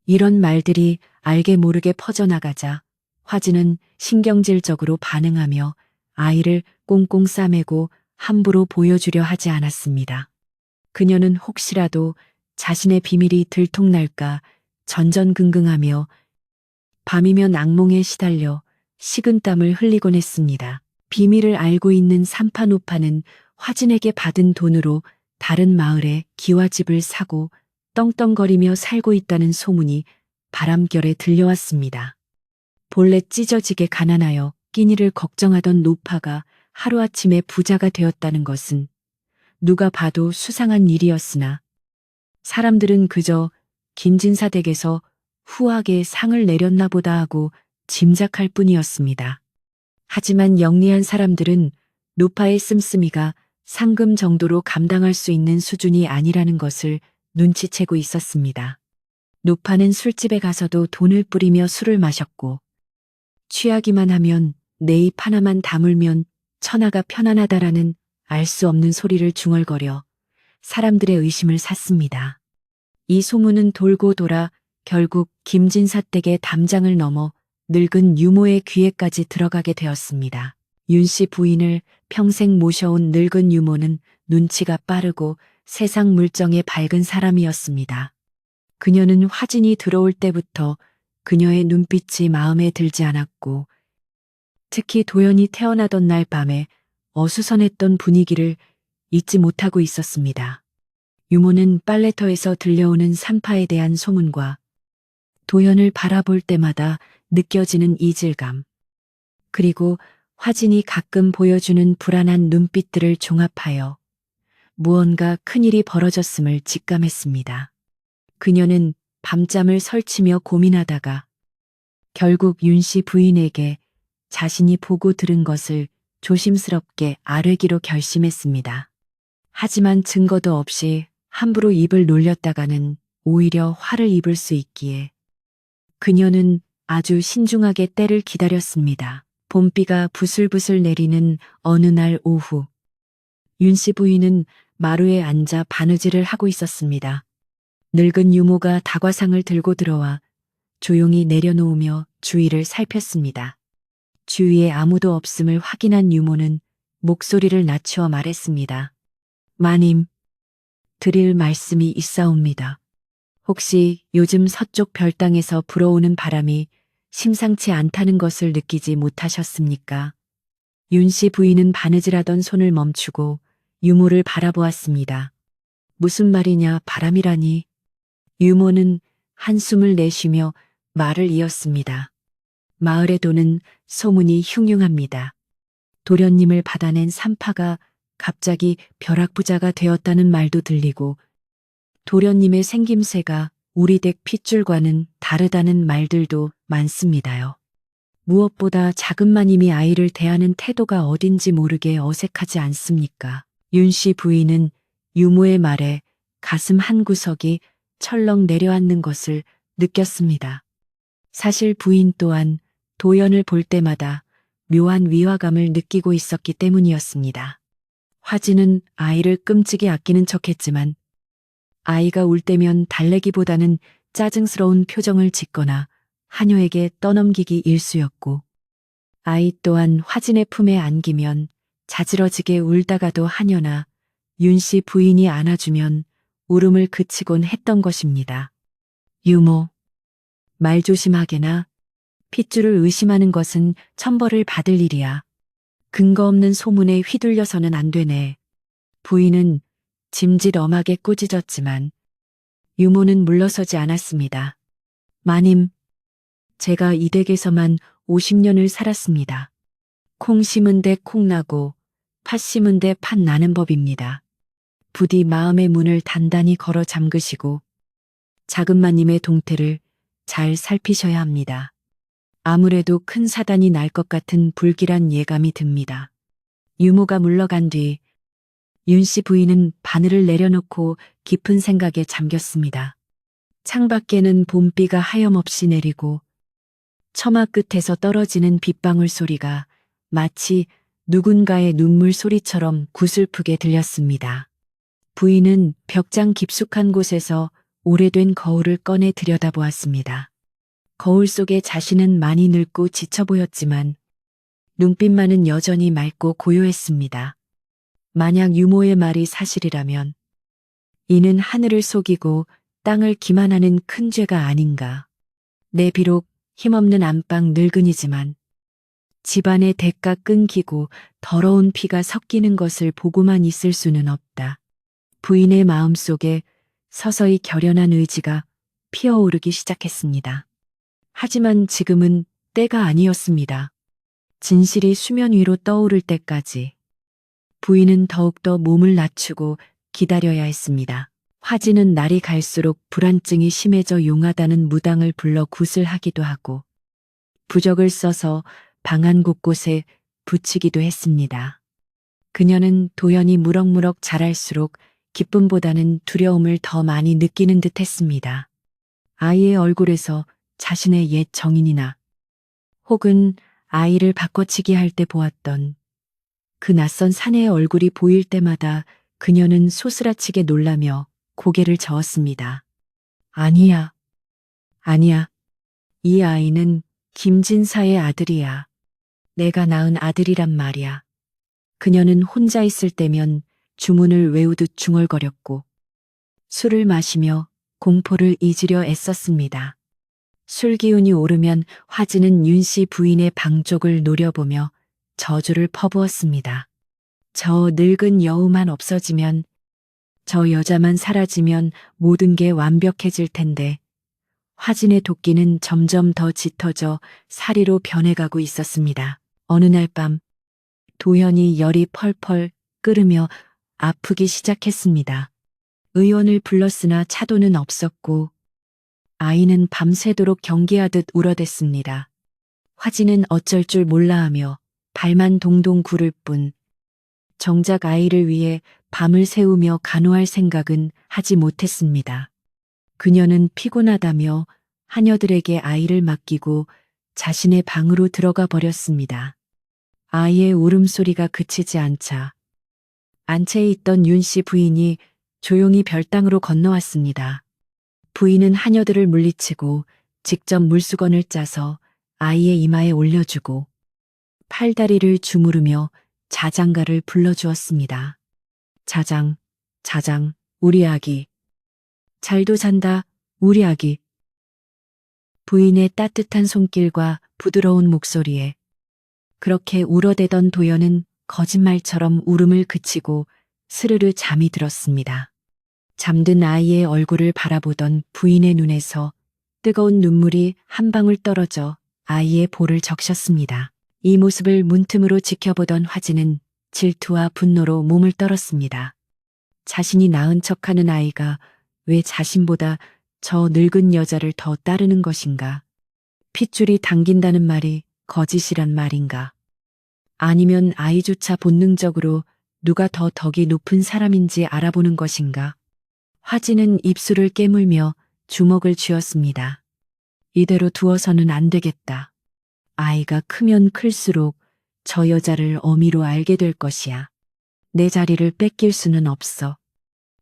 이런 말들이 알게 모르게 퍼져나가자 화진은 신경질적으로 반응하며 아이를 꽁꽁 싸매고 함부로 보여주려 하지 않았습니다. 그녀는 혹시라도 자신의 비밀이 들통날까 전전긍긍하며 밤이면 악몽에 시달려 식은땀을 흘리곤 했습니다. 비밀을 알고 있는 삼파노파는 화진에게 받은 돈으로 다른 마을에 기와집을 사고 떵떵거리며 살고 있다는 소문이 바람결에 들려왔습니다. 본래 찢어지게 가난하여 끼니를 걱정하던 노파가 하루아침에 부자가 되었다는 것은 누가 봐도 수상한 일이었으나 사람들은 그저 김진사 댁에서 후하게 상을 내렸나 보다 하고 짐작할 뿐이었습니다. 하지만 영리한 사람들은 노파의 씀씀이가 상금 정도로 감당할 수 있는 수준이 아니라는 것을 눈치채고 있었습니다. 노파는 술집에 가서도 돈을 뿌리며 술을 마셨고 취하기만 하면 내 입 하나만 다물면 천하가 편안하다라는 알 수 없는 소리를 중얼거려 사람들의 의심을 샀습니다. 이 소문은 돌고 돌아 결국 김진사 댁의 담장을 넘어 늙은 유모의 귀에까지 들어가게 되었습니다. 윤씨 부인을 평생 모셔온 늙은 유모는 눈치가 빠르고 세상 물정에 밝은 사람이었습니다. 그녀는 화진이 들어올 때부터 그녀의 눈빛이 마음에 들지 않았고 특히 도연이 태어나던 날 밤에 어수선했던 분위기를 잊지 못하고 있었습니다. 유모는 빨래터에서 들려오는 산파에 대한 소문과 도연을 바라볼 때마다 느껴지는 이질감, 그리고 화진이 가끔 보여주는 불안한 눈빛들을 종합하여 무언가 큰일이 벌어졌음을 직감했습니다. 그녀는 밤잠을 설치며 고민하다가 결국 윤씨 부인에게 자신이 보고 들은 것을 조심스럽게 아뢰기로 결심했습니다. 하지만 증거도 없이 함부로 입을 놀렸다가는 오히려 화를 입을 수 있기에 그녀는 아주 신중하게 때를 기다렸습니다. 봄비가 부슬부슬 내리는 어느 날 오후, 윤씨 부인은 마루에 앉아 바느질을 하고 있었습니다. 늙은 유모가 다과상을 들고 들어와 조용히 내려놓으며 주위를 살폈습니다. 주위에 아무도 없음을 확인한 유모는 목소리를 낮추어 말했습니다. 마님, 드릴 말씀이 있사옵니다. 혹시 요즘 서쪽 별당에서 불어오는 바람이 심상치 않다는 것을 느끼지 못하셨습니까? 윤씨 부인은 바느질하던 손을 멈추고 유모를 바라보았습니다. 무슨 말이냐, 바람이라니. 유모는 한숨을 내쉬며 말을 이었습니다. 마을에 도는 소문이 흉흉합니다. 도련님을 받아낸 산파가 갑자기 벼락부자가 되었다는 말도 들리고 도련님의 생김새가 우리 댁 핏줄과는 다르다는 말들도 많습니다요. 무엇보다 작은 마님이 아이를 대하는 태도가 어딘지 모르게 어색하지 않습니까? 윤씨 부인은 유모의 말에 가슴 한구석이 철렁 내려앉는 것을 느꼈습니다. 사실 부인 또한 도연을 볼 때마다 묘한 위화감을 느끼고 있었기 때문이었습니다. 화진은 아이를 끔찍이 아끼는 척했지만 아이가 울 때면 달래기보다는 짜증스러운 표정을 짓거나 하녀에게 떠넘기기 일쑤였고 아이 또한 화진의 품에 안기면 자지러지게 울다가도 하녀나 윤씨 부인이 안아주면 울음을 그치곤 했던 것입니다. 유모, 말 조심하게나. 핏줄을 의심하는 것은 천벌을 받을 일이야. 근거 없는 소문에 휘둘려서는 안 되네. 부인은 짐짓 엄하게 꾸짖었지만 유모는 물러서지 않았습니다. 마님, 제가 이 댁에서만 50년을 살았습니다. 콩 심은 데 콩 나고 팥 심은 데 팥 나는 법입니다. 부디 마음의 문을 단단히 걸어 잠그시고 작은 마님의 동태를 잘 살피셔야 합니다. 아무래도 큰 사단이 날 것 같은 불길한 예감이 듭니다. 유모가 물러간 뒤 윤씨 부인은 바늘을 내려놓고 깊은 생각에 잠겼습니다. 창밖에는 봄비가 하염없이 내리고 처마 끝에서 떨어지는 빗방울 소리가 마치 누군가의 눈물 소리처럼 구슬프게 들렸습니다. 부인은 벽장 깊숙한 곳에서 오래된 거울을 꺼내 들여다보았습니다. 거울 속에 자신은 많이 늙고 지쳐 보였지만 눈빛만은 여전히 맑고 고요했습니다. 만약 유모의 말이 사실이라면 이는 하늘을 속이고 땅을 기만하는 큰 죄가 아닌가. 내 비록 힘없는 안방 늙은이지만 집안의 대가 끊기고 더러운 피가 섞이는 것을 보고만 있을 수는 없다. 부인의 마음속에 서서히 결연한 의지가 피어오르기 시작했습니다. 하지만 지금은 때가 아니었습니다. 진실이 수면 위로 떠오를 때까지 부인은 더욱더 몸을 낮추고 기다려야 했습니다. 화진은 날이 갈수록 불안증이 심해져 용하다는 무당을 불러 굿을 하기도 하고 부적을 써서 방안 곳곳에 붙이기도 했습니다. 그녀는 도연이 무럭무럭 자랄수록 기쁨보다는 두려움을 더 많이 느끼는 듯 했습니다. 아이의 얼굴에서 자신의 옛 정인이나 혹은 아이를 바꿔치기 할 때 보았던 그 낯선 사내의 얼굴이 보일 때마다 그녀는 소스라치게 놀라며 고개를 저었습니다. 아니야, 아니야. 이 아이는 김진사의 아들이야. 내가 낳은 아들이란 말이야. 그녀는 혼자 있을 때면 주문을 외우듯 중얼거렸고 술을 마시며 공포를 잊으려 애썼습니다. 술 기운이 오르면 화진은 윤씨 부인의 방쪽을 노려보며 저주를 퍼부었습니다. 저 늙은 여우만 없어지면, 저 여자만 사라지면 모든 게 완벽해질 텐데 화진의 도끼는 점점 더 짙어져 사리로 변해가고 있었습니다. 어느 날 밤 도연이 열이 펄펄 끓으며 아프기 시작했습니다. 의원을 불렀으나 차도는 없었고 아이는 밤새도록 경기하듯 울어댔습니다. 화진은 어쩔 줄 몰라하며 발만 동동 구를 뿐 정작 아이를 위해 밤을 새우며 간호할 생각은 하지 못했습니다. 그녀는 피곤하다며 하녀들에게 아이를 맡기고 자신의 방으로 들어가 버렸습니다. 아이의 울음소리가 그치지 않자 안채에 있던 윤씨 부인이 조용히 별당으로 건너왔습니다. 부인은 하녀들을 물리치고 직접 물수건을 짜서 아이의 이마에 올려주고 팔다리를 주무르며 자장가를 불러주었습니다. 자장, 자장, 우리 아기. 잘도 잔다, 우리 아기. 부인의 따뜻한 손길과 부드러운 목소리에 그렇게 울어대던 도연은 거짓말처럼 울음을 그치고 스르르 잠이 들었습니다. 잠든 아이의 얼굴을 바라보던 부인의 눈에서 뜨거운 눈물이 한 방울 떨어져 아이의 볼을 적셨습니다. 이 모습을 문틈으로 지켜보던 화진은 질투와 분노로 몸을 떨었습니다. 자신이 낳은 척하는 아이가 왜 자신보다 저 늙은 여자를 더 따르는 것인가? 핏줄이 당긴다는 말이 거짓이란 말인가? 아니면 아이조차 본능적으로 누가 더 덕이 높은 사람인지 알아보는 것인가? 화진은 입술을 깨물며 주먹을 쥐었습니다. 이대로 두어서는 안 되겠다. 아이가 크면 클수록 저 여자를 어미로 알게 될 것이야. 내 자리를 뺏길 수는 없어.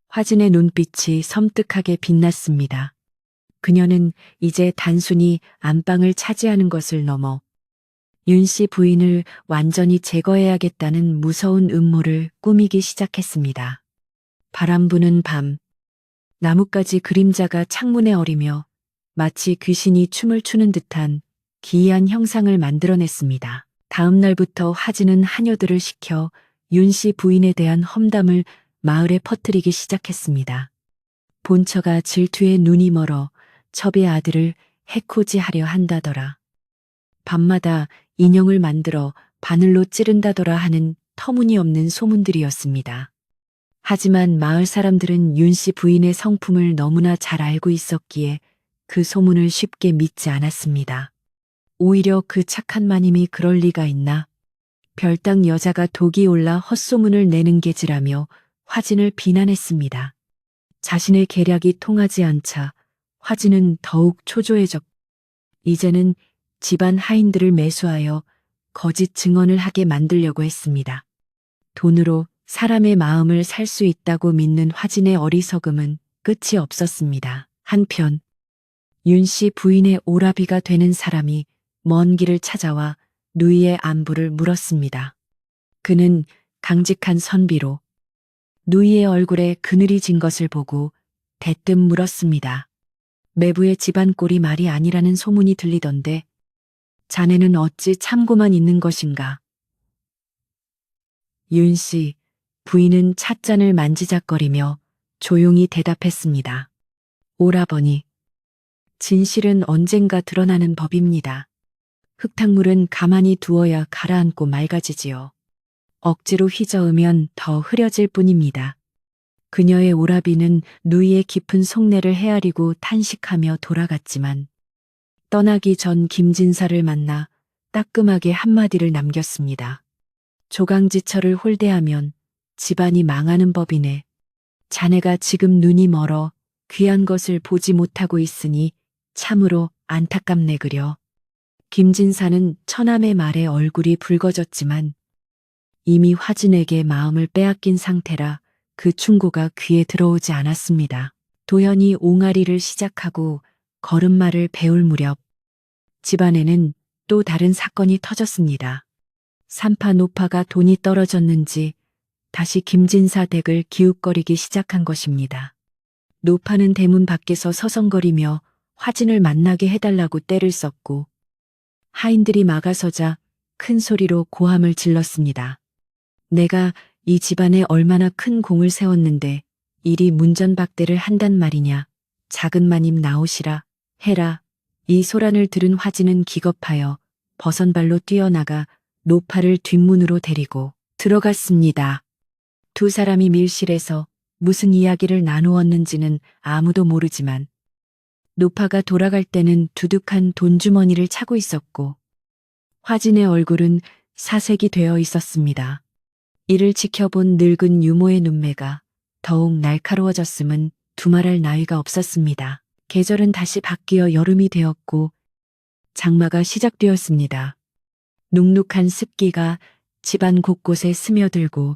화진의 눈빛이 섬뜩하게 빛났습니다. 그녀는 이제 단순히 안방을 차지하는 것을 넘어 윤씨 부인을 완전히 제거해야겠다는 무서운 음모를 꾸미기 시작했습니다. 바람 부는 밤, 나뭇가지 그림자가 창문에 어리며 마치 귀신이 춤을 추는 듯한 기이한 형상을 만들어냈습니다. 다음 날부터 화진은 하녀들을 시켜 윤씨 부인에 대한 험담을 마을에 퍼뜨리기 시작했습니다. 본처가 질투에 눈이 멀어 첩의 아들을 해코지하려 한다더라. 밤마다 인형을 만들어 바늘로 찌른다더라 하는 터무니없는 소문들이었습니다. 하지만 마을 사람들은 윤씨 부인의 성품을 너무나 잘 알고 있었기에 그 소문을 쉽게 믿지 않았습니다. 오히려 그 착한 마님이 그럴 리가 있나? 별당 여자가 독이 올라 헛소문을 내는 게지라며 화진을 비난했습니다. 자신의 계략이 통하지 않자 화진은 더욱 초조해졌고 이제는 집안 하인들을 매수하여 거짓 증언을 하게 만들려고 했습니다. 돈으로 사람의 마음을 살 수 있다고 믿는 화진의 어리석음은 끝이 없었습니다. 한편 윤씨 부인의 오라비가 되는 사람이 먼 길을 찾아와 누이의 안부를 물었습니다. 그는 강직한 선비로 누이의 얼굴에 그늘이 진 것을 보고 대뜸 물었습니다. 매부의 집안 꼴이 말이 아니라는 소문이 들리던데 자네는 어찌 참고만 있는 것인가? 윤 씨, 부인은 찻잔을 만지작거리며 조용히 대답했습니다. 오라버니, 진실은 언젠가 드러나는 법입니다. 흙탕물은 가만히 두어야 가라앉고 맑아지지요. 억지로 휘저으면 더 흐려질 뿐입니다. 그녀의 오라비는 누이의 깊은 속내를 헤아리고 탄식하며 돌아갔지만 떠나기 전 김진사를 만나 따끔하게 한마디를 남겼습니다. 조강지처를 홀대하면 집안이 망하는 법이네. 자네가 지금 눈이 멀어 귀한 것을 보지 못하고 있으니 참으로 안타깝네 그려. 김진사는 처남의 말에 얼굴이 붉어졌지만 이미 화진에게 마음을 빼앗긴 상태라 그 충고가 귀에 들어오지 않았습니다. 도연이 옹알이를 시작하고 걸음마를 배울 무렵 집안에는 또 다른 사건이 터졌습니다. 산파 노파가 돈이 떨어졌는지 다시 김진사 댁을 기웃거리기 시작한 것입니다. 노파는 대문 밖에서 서성거리며 화진을 만나게 해달라고 떼를 썼고 하인들이 막아서자 큰 소리로 고함을 질렀습니다. 내가 이 집안에 얼마나 큰 공을 세웠는데 이리 문전박대를 한단 말이냐. 작은 마님 나오시라 해라. 이 소란을 들은 화진은 기겁하여 버선발로 뛰어나가 노파를 뒷문으로 데리고 들어갔습니다. 두 사람이 밀실에서 무슨 이야기를 나누었는지는 아무도 모르지만 노파가 돌아갈 때는 두둑한 돈주머니를 차고 있었고 화진의 얼굴은 사색이 되어 있었습니다. 이를 지켜본 늙은 유모의 눈매가 더욱 날카로워졌음은 두말할 나위가 없었습니다. 계절은 다시 바뀌어 여름이 되었고 장마가 시작되었습니다. 눅눅한 습기가 집안 곳곳에 스며들고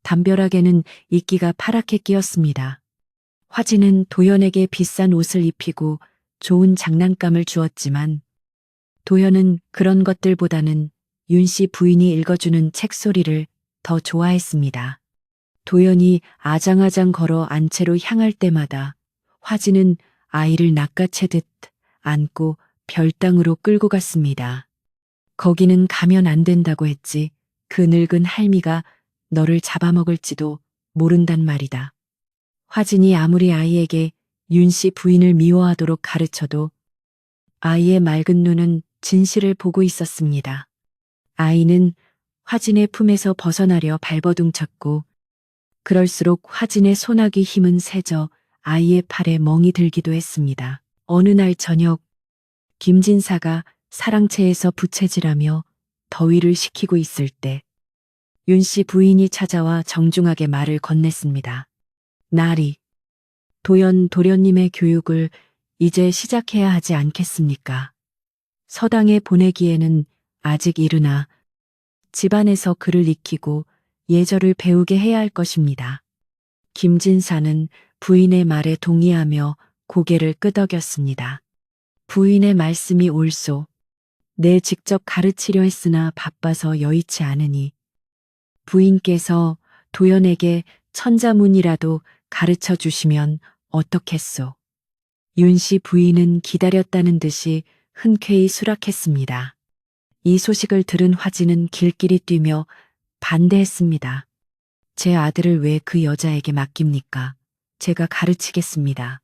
담벼락에는 이끼가 파랗게 끼었습니다. 화진은 도연에게 비싼 옷을 입히고 좋은 장난감을 주었지만 도연은 그런 것들보다는 윤씨 부인이 읽어주는 책 소리를 더 좋아했습니다. 도연이 아장아장 걸어 안채로 향할 때마다 화진은 아이를 낚아채듯 안고 별당으로 끌고 갔습니다. 거기는 가면 안 된다고 했지. 그 늙은 할미가 너를 잡아먹을지도 모른단 말이다. 화진이 아무리 아이에게 윤씨 부인을 미워하도록 가르쳐도 아이의 맑은 눈은 진실을 보고 있었습니다. 아이는 화진의 품에서 벗어나려 발버둥쳤고 그럴수록 화진의 소나기 힘은 세져 아이의 팔에 멍이 들기도 했습니다. 어느 날 저녁 김진사가 사랑채에서 부채질하며 더위를 식히고 있을 때 윤씨 부인이 찾아와 정중하게 말을 건넸습니다. 나리, 도련님의 교육을 이제 시작해야 하지 않겠습니까? 서당에 보내기에는 아직 이르나 집안에서 글을 익히고 예절을 배우게 해야 할 것입니다. 김진사는 부인의 말에 동의하며 고개를 끄덕였습니다. 부인의 말씀이 옳소. 내 직접 가르치려 했으나 바빠서 여의치 않으니 부인께서 도연에게 천자문이라도 가르쳐 주시면 어떻겠소. 윤씨 부인은 기다렸다는 듯이 흔쾌히 수락했습니다. 이 소식을 들은 화진은 길길이 뛰며 반대했습니다. 제 아들을 왜 그 여자에게 맡깁니까? 제가 가르치겠습니다.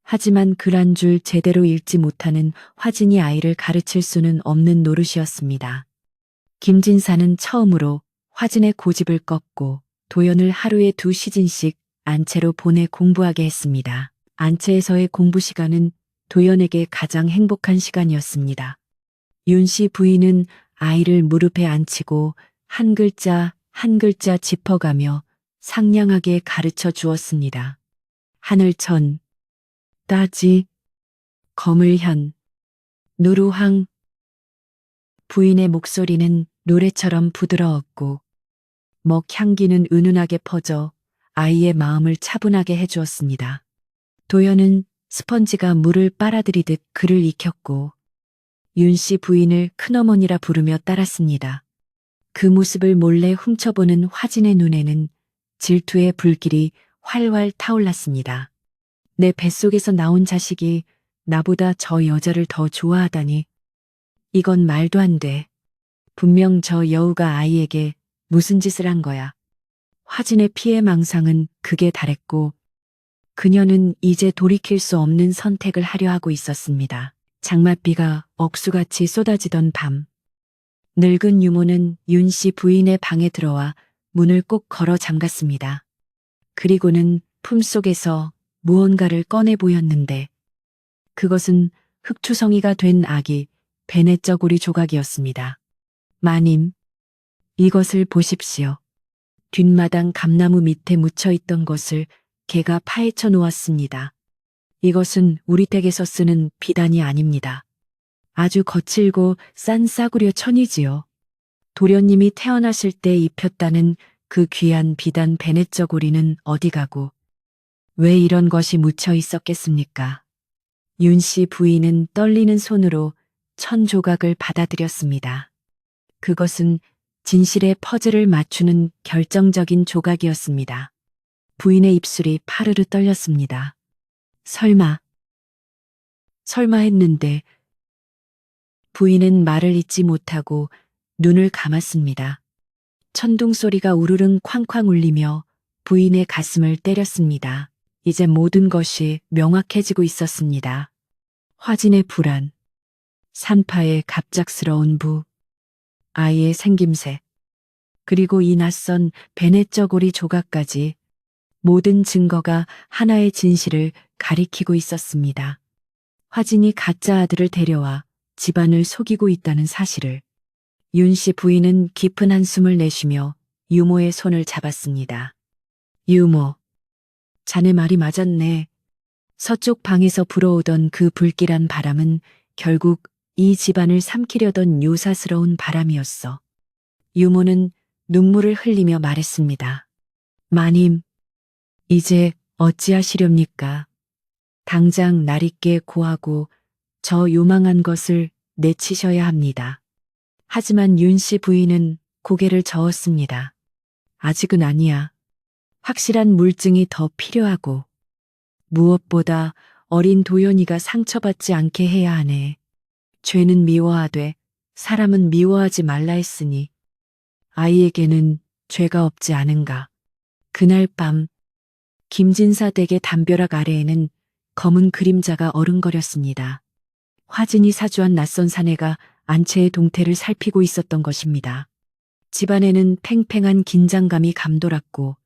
하지만 글 한 줄 제대로 읽지 못하는 화진이 아이를 가르칠 수는 없는 노릇이었습니다. 김진사는 처음으로 화진의 고집을 꺾고 도연을 하루에 2시즌씩 안채로 보내 공부하게 했습니다. 안채에서의 공부 시간은 도연에게 가장 행복한 시간이었습니다. 윤씨 부인은 아이를 무릎에 앉히고 한 글자 한 글자 짚어가며 상냥하게 가르쳐 주었습니다. 하늘천, 따지, 거물현, 누루황. 부인의 목소리는 노래처럼 부드러웠고 먹향기는 은은하게 퍼져 아이의 마음을 차분하게 해주었습니다. 도연은 스펀지가 물을 빨아들이듯 글을 익혔고 윤씨 부인을 큰어머니라 부르며 따랐습니다. 그 모습을 몰래 훔쳐보는 화진의 눈에는 질투의 불길이 활활 타올랐습니다. 내 뱃속에서 나온 자식이 나보다 저 여자를 더 좋아하다니. 이건 말도 안 돼. 분명 저 여우가 아이에게 무슨 짓을 한 거야. 화진의 피해 망상은 극에 달했고 그녀는 이제 돌이킬 수 없는 선택을 하려 하고 있었습니다. 장맛비가 억수같이 쏟아지던 밤. 늙은 유모는 윤 씨 부인의 방에 들어와 문을 꼭 걸어 잠갔습니다. 그리고는 품속에서 무언가를 꺼내 보였는데 그것은 흑추성이가 된 아기 베네쩌고리 조각이었습니다. 마님, 이것을 보십시오. 뒷마당 감나무 밑에 묻혀 있던 것을 개가 파헤쳐 놓았습니다. 이것은 우리 댁에서 쓰는 비단이 아닙니다. 아주 거칠고 싼 싸구려 천이지요. 도련님이 태어나실 때 입혔다는 그 귀한 비단 베네쩌고리는 어디 가고 왜 이런 것이 묻혀 있었겠습니까? 윤 씨 부인은 떨리는 손으로 천 조각을 받아들였습니다. 그것은 진실의 퍼즐을 맞추는 결정적인 조각이었습니다. 부인의 입술이 파르르 떨렸습니다. 설마 했는데 부인은 말을 잇지 못하고 눈을 감았습니다. 천둥 소리가 우르릉 쾅쾅 울리며 부인의 가슴을 때렸습니다. 이제 모든 것이 명확해지고 있었습니다. 화진의 불안, 산파의 갑작스러운 부, 아이의 생김새, 그리고 이 낯선 베네쩌고리 조각까지 모든 증거가 하나의 진실을 가리키고 있었습니다. 화진이 가짜 아들을 데려와 집안을 속이고 있다는 사실을. 윤 씨 부인은 깊은 한숨을 내쉬며 유모의 손을 잡았습니다. 유모, 자네 말이 맞았네. 서쪽 방에서 불어오던 그 불길한 바람은 결국 이 집안을 삼키려던 요사스러운 바람이었어. 유모는 눈물을 흘리며 말했습니다. 마님, 이제 어찌하시렵니까? 당장 날있게 고하고 저 요망한 것을 내치셔야 합니다. 하지만 윤 씨 부인은 고개를 저었습니다. 아직은 아니야. 확실한 물증이 더 필요하고 무엇보다 어린 도연이가 상처받지 않게 해야 하네. 죄는 미워하되 사람은 미워하지 말라 했으니 아이에게는 죄가 없지 않은가. 그날 밤 김진사 댁의 담벼락 아래에는 검은 그림자가 어른거렸습니다. 화진이 사주한 낯선 사내가 안채의 동태를 살피고 있었던 것입니다. 집안에는 팽팽한 긴장감이 감돌았고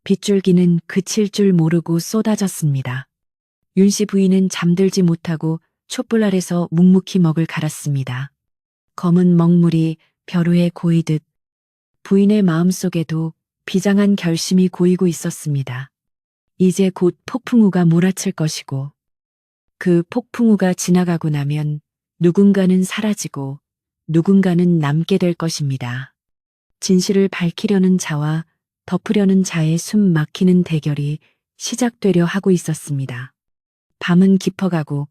빗줄기는 그칠 줄 모르고 쏟아졌습니다. 윤 씨 부인은 잠들지 못하고 촛불 아래서 묵묵히 먹을 갈았습니다. 검은 먹물이 벼루에 고이듯 부인의 마음속에도 비장한 결심이 고이고 있었습니다. 이제 곧 폭풍우가 몰아칠 것이고 그 폭풍우가 지나가고 나면 누군가는 사라지고 누군가는 남게 될 것입니다. 진실을 밝히려는 자와 덮으려는 자의 숨 막히는 대결이 시작되려 하고 있었습니다. 밤은 깊어가고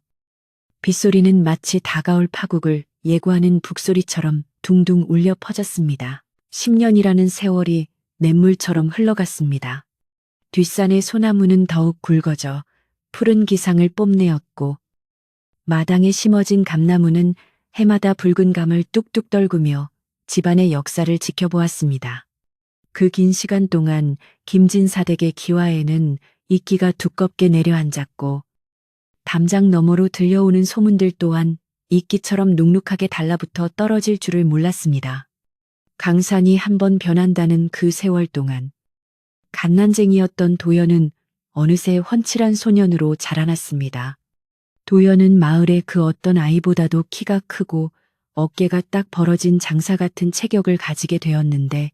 빗소리는 마치 다가올 파국을 예고하는 북소리처럼 둥둥 울려 퍼졌습니다. 10년이라는 세월이 냇물처럼 흘러갔습니다. 뒷산의 소나무는 더욱 굵어져 푸른 기상을 뽐내었고 마당에 심어진 감나무는 해마다 붉은 감을 뚝뚝 떨구며 집안의 역사를 지켜보았습니다. 그 긴 시간 동안 김진사 댁의 기와에는 이끼가 두껍게 내려앉았고 담장 너머로 들려오는 소문들 또한 이끼처럼 눅눅하게 달라붙어 떨어질 줄을 몰랐습니다. 강산이 한번 변한다는 그 세월 동안 갓난쟁이였던 도연은 어느새 훤칠한 소년으로 자라났습니다. 도연은 마을의 그 어떤 아이보다도 키가 크고 어깨가 딱 벌어진 장사 같은 체격을 가지게 되었는데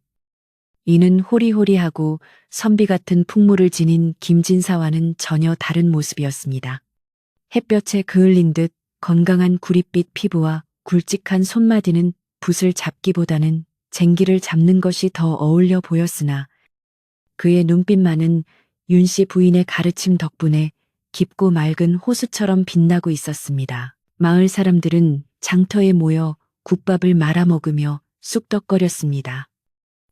이는 호리호리하고 선비 같은 풍물을 지닌 김진사와는 전혀 다른 모습이었습니다. 햇볕에 그을린 듯 건강한 구릿빛 피부와 굵직한 손마디는 붓을 잡기보다는 쟁기를 잡는 것이 더 어울려 보였으나 그의 눈빛만은 윤 씨 부인의 가르침 덕분에 깊고 맑은 호수처럼 빛나고 있었습니다. 마을 사람들은 장터에 모여 국밥을 말아 먹으며 쑥덕거렸습니다.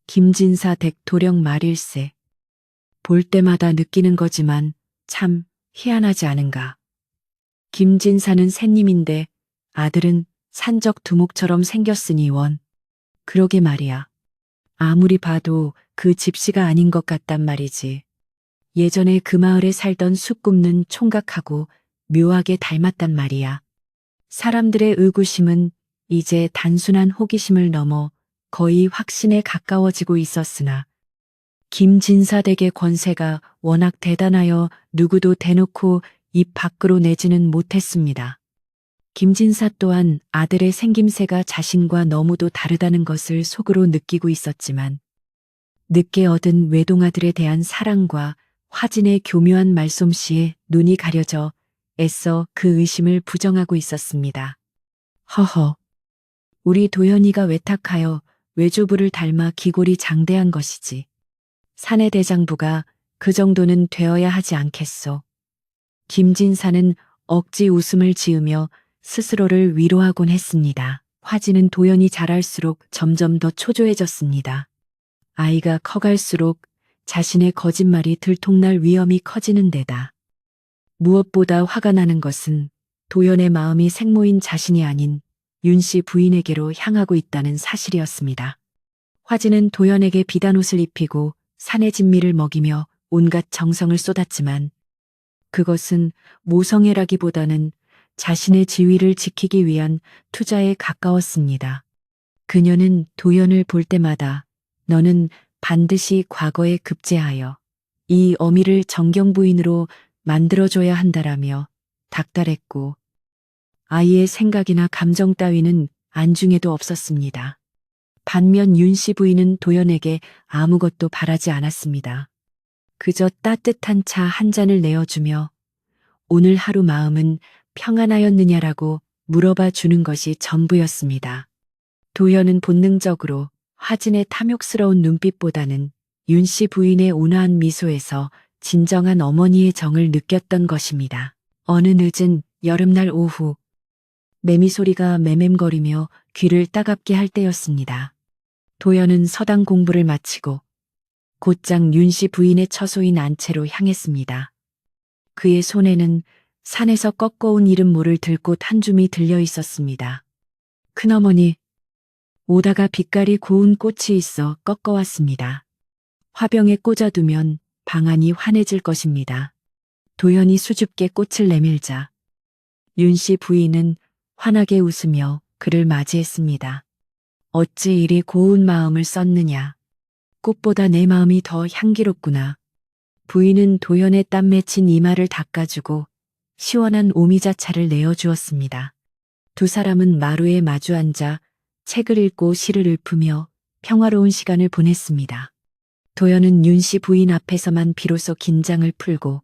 김진사 댁 도령 말일세. 볼 때마다 느끼는 거지만 참 희한하지 않은가. 김진사는 새님인데 아들은 산적 두목처럼 생겼으니 원. 그러게 말이야. 아무리 봐도 그 집시가 아닌 것 같단 말이지. 예전에 그 마을에 살던 숲 굽는 총각하고 묘하게 닮았단 말이야. 사람들의 의구심은 이제 단순한 호기심을 넘어 거의 확신에 가까워지고 있었으나 김진사 댁의 권세가 워낙 대단하여 누구도 대놓고 입 밖으로 내지는 못했습니다. 김진사 또한 아들의 생김새가 자신과 너무도 다르다는 것을 속으로 느끼고 있었지만 늦게 얻은 외동아들에 대한 사랑과 화진의 교묘한 말솜씨에 눈이 가려져 애써 그 의심을 부정하고 있었습니다. 허허, 우리 도연이가 외탁하여 외조부를 닮아 기골이 장대한 것이지. 사내 대장부가 그 정도는 되어야 하지 않겠소. 김진사는 억지 웃음을 지으며 스스로를 위로하곤 했습니다. 화진은 도연이 자랄수록 점점 더 초조해졌습니다. 아이가 커갈수록 자신의 거짓말이 들통날 위험이 커지는 데다 무엇보다 화가 나는 것은 도연의 마음이 생모인 자신이 아닌 윤씨 부인에게로 향하고 있다는 사실이었습니다. 화진은 도연에게 비단옷을 입히고 사내 진미를 먹이며 온갖 정성을 쏟았지만 그것은 모성애라기보다는 자신의 지위를 지키기 위한 투자에 가까웠습니다. 그녀는 도연을 볼 때마다 너는 반드시 과거에 급제하여 이 어미를 정경부인으로 만들어줘야 한다라며 닥달했고 아이의 생각이나 감정 따위는 안중에도 없었습니다. 반면 윤씨 부인은 도연에게 아무것도 바라지 않았습니다. 그저 따뜻한 차 한 잔을 내어주며 오늘 하루 마음은 평안하였느냐라고 물어봐 주는 것이 전부였습니다. 도연은 본능적으로 화진의 탐욕스러운 눈빛보다는 윤씨 부인의 온화한 미소에서 진정한 어머니의 정을 느꼈던 것입니다. 어느 늦은 여름날 오후 매미 소리가 맴맴거리며 귀를 따갑게 할 때였습니다. 도연은 서당 공부를 마치고 곧장 윤씨 부인의 처소인 안채로 향했습니다. 그의 손에는 산에서 꺾어온 이름 모를 들꽃 한 줌이 들려 있었습니다. 큰어머니, 오다가 빛깔이 고운 꽃이 있어 꺾어왔습니다. 화병에 꽂아두면 방안이 환해질 것입니다. 도연이 수줍게 꽃을 내밀자 윤씨 부인은 환하게 웃으며 그를 맞이했습니다. 어찌 이리 고운 마음을 썼느냐. 꽃보다 내 마음이 더 향기롭구나. 부인은 도연의 땀 맺힌 이마를 닦아주고 시원한 오미자차를 내어주었습니다. 두 사람은 마루에 마주 앉아 책을 읽고 시를 읊으며 평화로운 시간을 보냈습니다. 도연은 윤씨 부인 앞에서만 비로소 긴장을 풀고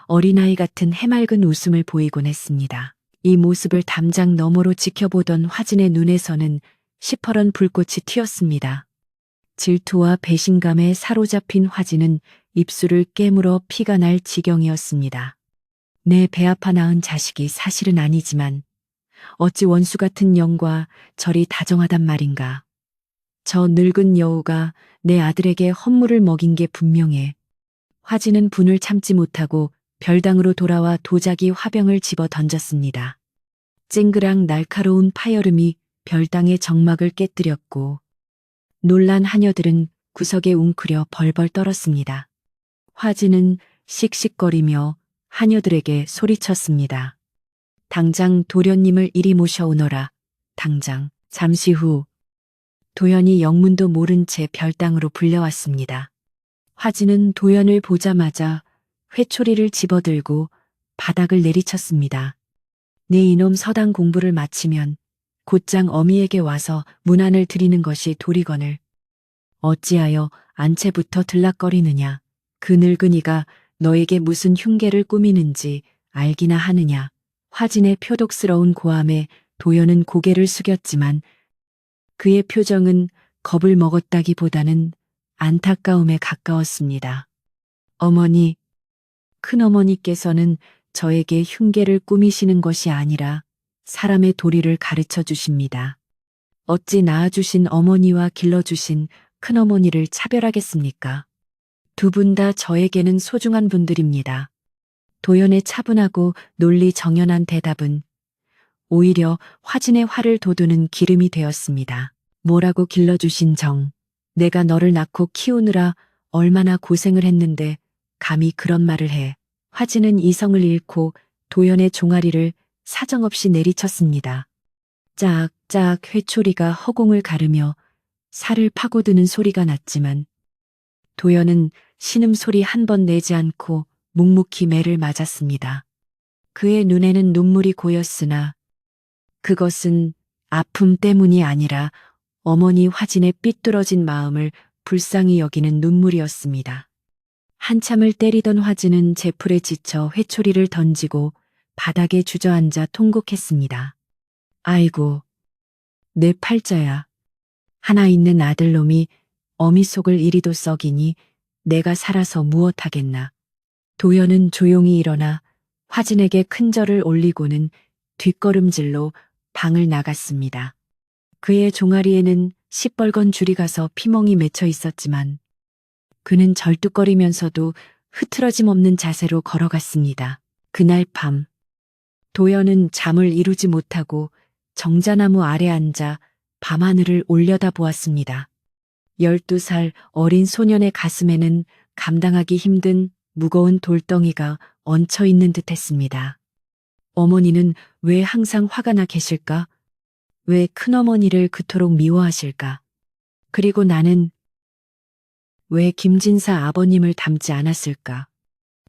어린아이 같은 해맑은 웃음을 보이곤 했습니다. 이 모습을 담장 너머로 지켜보던 화진의 눈에서는 시퍼런 불꽃이 튀었습니다. 질투와 배신감에 사로잡힌 화진은 입술을 깨물어 피가 날 지경이었습니다. 내 배아파 낳은 자식이 사실은 아니지만 어찌 원수 같은 영과 절이 다정하단 말인가. 저 늙은 여우가 내 아들에게 헛물을 먹인 게 분명해. 화진은 분을 참지 못하고 별당으로 돌아와 도자기 화병을 집어 던졌습니다. 쨍그랑 날카로운 파여름이 별당의 정막을 깨뜨렸고 놀란 하녀들은 구석에 웅크려 벌벌 떨었습니다. 화진은 씩씩거리며 하녀들에게 소리쳤습니다. 당장 도련님을 이리 모셔오너라. 당장. 잠시 후 도연이 영문도 모른 채 별당으로 불려왔습니다. 화진은 도연을 보자마자 회초리를 집어들고 바닥을 내리쳤습니다. 네 이놈 서당 공부를 마치면 곧장 어미에게 와서 문안을 드리는 것이 도리거늘 어찌하여 안채부터 들락거리느냐. 그 늙은이가 너에게 무슨 흉계를 꾸미는지 알기나 하느냐. 화진의 표독스러운 고함에 도연은 고개를 숙였지만 그의 표정은 겁을 먹었다기보다는 안타까움에 가까웠습니다. 어머니, 큰어머니께서는 저에게 흉계를 꾸미시는 것이 아니라 사람의 도리를 가르쳐 주십니다. 어찌 낳아주신 어머니와 길러주신 큰어머니를 차별하겠습니까? 두 분 다 저에게는 소중한 분들입니다. 도연의 차분하고 논리 정연한 대답은 오히려 화진의 화를 돋우는 기름이 되었습니다. 뭐라고 길러주신 정. 내가 너를 낳고 키우느라 얼마나 고생을 했는데 감히 그런 말을 해. 화진은 이성을 잃고 도연의 종아리를 사정없이 내리쳤습니다. 짝짝 회초리가 허공을 가르며 살을 파고드는 소리가 났지만 도연은 신음소리 한 번 내지 않고 묵묵히 매를 맞았습니다. 그의 눈에는 눈물이 고였으나 그것은 아픔 때문이 아니라 어머니 화진의 삐뚤어진 마음을 불쌍히 여기는 눈물이었습니다. 한참을 때리던 화진은 제풀에 지쳐 회초리를 던지고 바닥에 주저앉아 통곡했습니다. 아이고, 내 팔자야. 하나 있는 아들놈이 어미 속을 이리도 썩이니 내가 살아서 무엇하겠나. 도연은 조용히 일어나 화진에게 큰 절을 올리고는 뒷걸음질로 방을 나갔습니다. 그의 종아리에는 시뻘건 줄이 가서 피멍이 맺혀 있었지만 그는 절뚝거리면서도 흐트러짐 없는 자세로 걸어갔습니다. 그날 밤 도연은 잠을 이루지 못하고 정자나무 아래 앉아 밤하늘을 올려다보았습니다. 12살 어린 소년의 가슴에는 감당하기 힘든 무거운 돌덩이가 얹혀 있는 듯 했습니다. 어머니는 왜 항상 화가 나 계실까? 왜 큰어머니를 그토록 미워하실까? 그리고 나는 왜 김진사 아버님을 닮지 않았을까?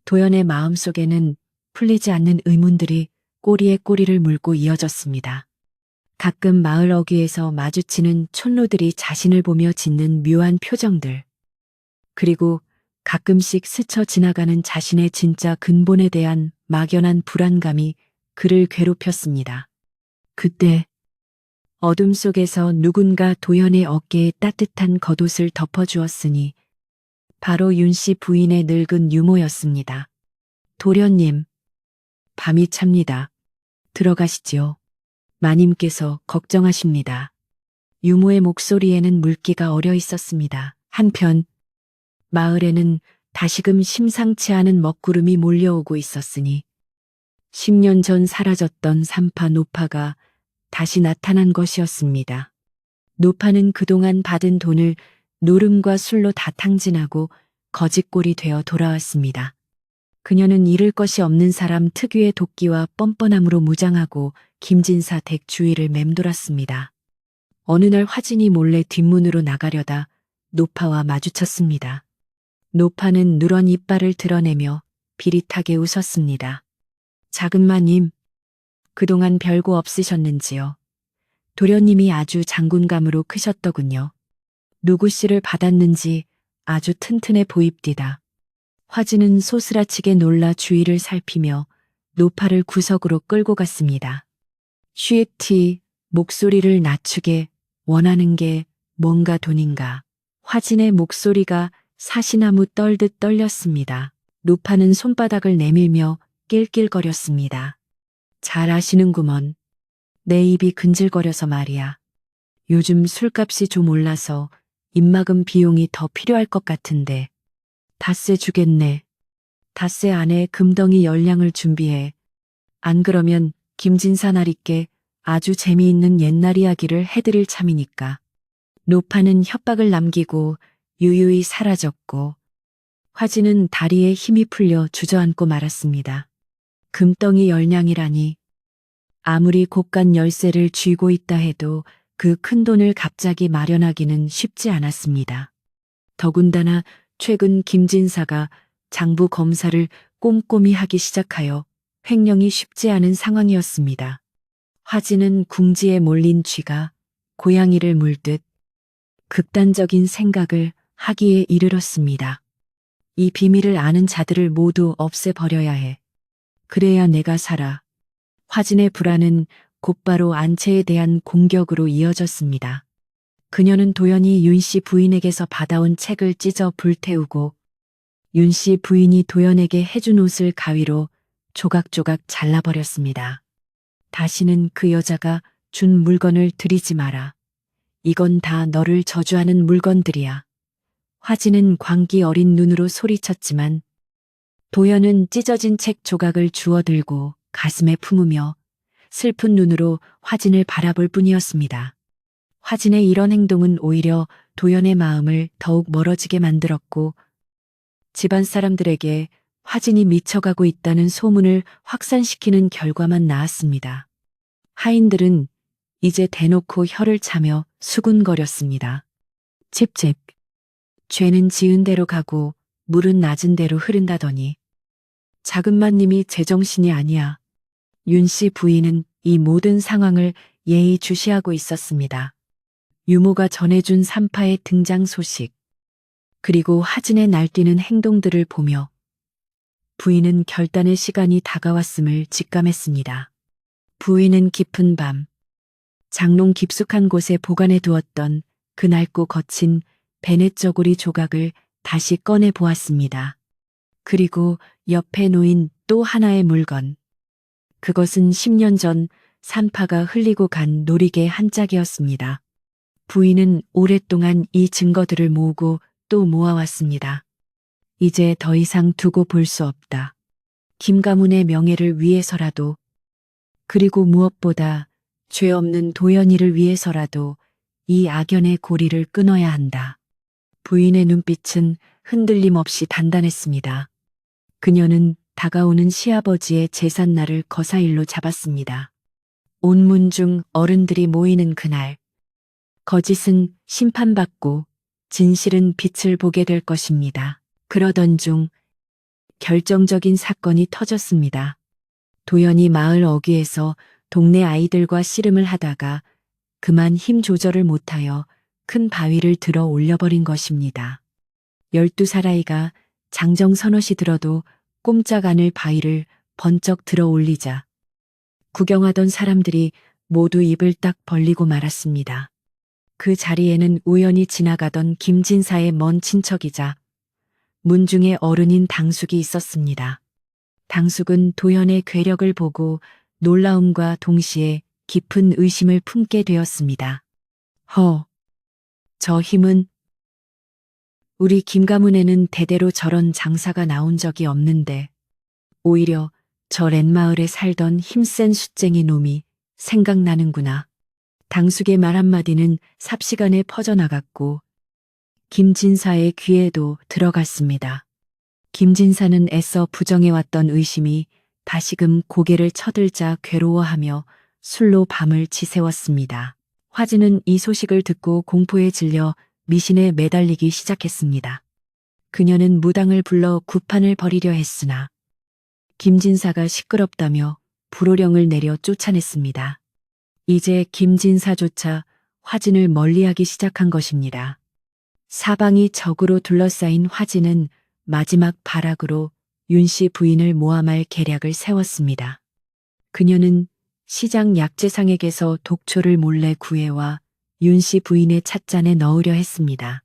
도연의 마음속에는 풀리지 않는 의문들이 꼬리에 꼬리를 물고 이어졌습니다. 가끔 마을 어귀에서 마주치는 촌로들이 자신을 보며 짓는 묘한 표정들. 그리고 가끔씩 스쳐 지나가는 자신의 진짜 근본에 대한 막연한 불안감이 그를 괴롭혔습니다. 그때 어둠 속에서 누군가 도연의 어깨에 따뜻한 겉옷을 덮어주었으니 바로 윤씨 부인의 늙은 유모였습니다. 도련님, 밤이 찹니다. 들어가시지요. 마님께서 걱정하십니다. 유모의 목소리에는 물기가 어려 있었습니다. 한편 마을에는 다시금 심상치 않은 먹구름이 몰려오고 있었으니 10년 전 사라졌던 산파 노파가 다시 나타난 것이었습니다. 노파는 그동안 받은 돈을 노름과 술로 다 탕진하고 거짓골이 되어 돌아왔습니다. 그녀는 잃을 것이 없는 사람 특유의 도끼와 뻔뻔함으로 무장하고 김진사 댁 주위를 맴돌았습니다. 어느 날 화진이 몰래 뒷문으로 나가려다 노파와 마주쳤습니다. 노파는 누런 이빨을 드러내며 비릿하게 웃었습니다. 작은 마님, 그동안 별거 없으셨는지요? 도련님이 아주 장군감으로 크셨더군요. 누구 씨를 받았는지 아주 튼튼해 보입디다. 화진은 소스라치게 놀라 주위를 살피며 노파를 구석으로 끌고 갔습니다. 쉬티, 목소리를 낮추게 원하는 게 뭔가 돈인가. 화진의 목소리가 사시나무 떨듯 떨렸습니다. 노파는 손바닥을 내밀며 낄낄거렸습니다. 잘 아시는구먼. 내 입이 근질거려서 말이야. 요즘 술값이 좀 올라서 입막음 비용이 더 필요할 것 같은데. 닷새 주겠네. 닷새 안에 금덩이 10량을 준비해. 안 그러면 김진사 날있게 아주 재미있는 옛날 이야기를 해드릴 참이니까. 노파는 협박을 남기고 유유히 사라졌고 화진은 다리에 힘이 풀려 주저앉고 말았습니다. 금덩이 10량이라니. 아무리 곳간 열쇠를 쥐고 있다 해도 그 큰 돈을 갑자기 마련하기는 쉽지 않았습니다. 더군다나 최근 김진사가 장부 검사를 꼼꼼히 하기 시작하여 횡령이 쉽지 않은 상황이었습니다. 화진은 궁지에 몰린 쥐가 고양이를 물듯 극단적인 생각을 하기에 이르렀습니다. 이 비밀을 아는 자들을 모두 없애버려야 해. 그래야 내가 살아. 화진의 불안은 곧바로 안채에 대한 공격으로 이어졌습니다. 그녀는 도연이 윤씨 부인에게서 받아온 책을 찢어 불태우고 윤씨 부인이 도연에게 해준 옷을 가위로 조각조각 잘라버렸습니다. 다시는 그 여자가 준 물건을 들이지 마라. 이건 다 너를 저주하는 물건들이야. 화진은 광기 어린 눈으로 소리쳤지만 도연은 찢어진 책 조각을 주워들고 가슴에 품으며 슬픈 눈으로 화진을 바라볼 뿐이었습니다. 화진의 이런 행동은 오히려 도연의 마음을 더욱 멀어지게 만들었고 집안 사람들에게 화진이 미쳐가고 있다는 소문을 확산시키는 결과만 나왔습니다. 하인들은 이제 대놓고 혀를 차며 수군거렸습니다. 찝찝. 죄는 지은 대로 가고 물은 낮은 대로 흐른다더니 작은마님이 제정신이 아니야. 윤씨 부인은 이 모든 상황을 예의주시하고 있었습니다. 유모가 전해준 산파의 등장 소식, 그리고 화진의 날뛰는 행동들을 보며 부인은 결단의 시간이 다가왔음을 직감했습니다. 부인은 깊은 밤, 장롱 깊숙한 곳에 보관해 두었던 그 낡고 거친 베넷 저고리 조각을 다시 꺼내 보았습니다. 그리고 옆에 놓인 또 하나의 물건. 그것은 10년 전 산파가 흘리고 간 놀이개 한 짝이었습니다. 부인은 오랫동안 이 증거들을 모으고 또 모아왔습니다. 이제 더 이상 두고 볼 수 없다. 김가문의 명예를 위해서라도, 그리고 무엇보다 죄 없는 도연이를 위해서라도 이 악연의 고리를 끊어야 한다. 부인의 눈빛은 흔들림 없이 단단했습니다. 그녀는 다가오는 시아버지의 제삿날을 거사일로 잡았습니다. 온 문중 어른들이 모이는 그날, 거짓은 심판받고 진실은 빛을 보게 될 것입니다. 그러던 중 결정적인 사건이 터졌습니다. 도연이 마을 어귀에서 동네 아이들과 씨름을 하다가 그만 힘 조절을 못하여 큰 바위를 들어 올려버린 것입니다. 12살 아이가 장정 서너시 들어도 꼼짝 않을 바위를 번쩍 들어 올리자 구경하던 사람들이 모두 입을 딱 벌리고 말았습니다. 그 자리에는 우연히 지나가던 김진사의 먼 친척이자 문중의 어른인 당숙이 있었습니다. 당숙은 도연의 괴력을 보고 놀라움과 동시에 깊은 의심을 품게 되었습니다. 저 힘은 우리 김가문에는 대대로 저런 장사가 나온 적이 없는데 오히려 저 랜마을에 살던 힘센 숫쟁이 놈이 생각나는구나. 당숙의 말 한마디는 삽시간에 퍼져나갔고 김진사의 귀에도 들어갔습니다. 김진사는 애써 부정해왔던 의심이 다시금 고개를 쳐들자 괴로워하며 술로 밤을 지새웠습니다. 화진은 이 소식을 듣고 공포에 질려 미신에 매달리기 시작했습니다. 그녀는 무당을 불러 구판을 벌이려 했으나 김진사가 시끄럽다며 불호령을 내려 쫓아냈습니다. 이제 김진사조차 화진을 멀리하기 시작한 것입니다. 사방이 적으로 둘러싸인 화진은 마지막 발악으로 윤씨 부인을 모함할 계략을 세웠습니다. 그녀는 시장 약재상에게서 독초를 몰래 구해와 윤씨 부인의 찻잔에 넣으려 했습니다.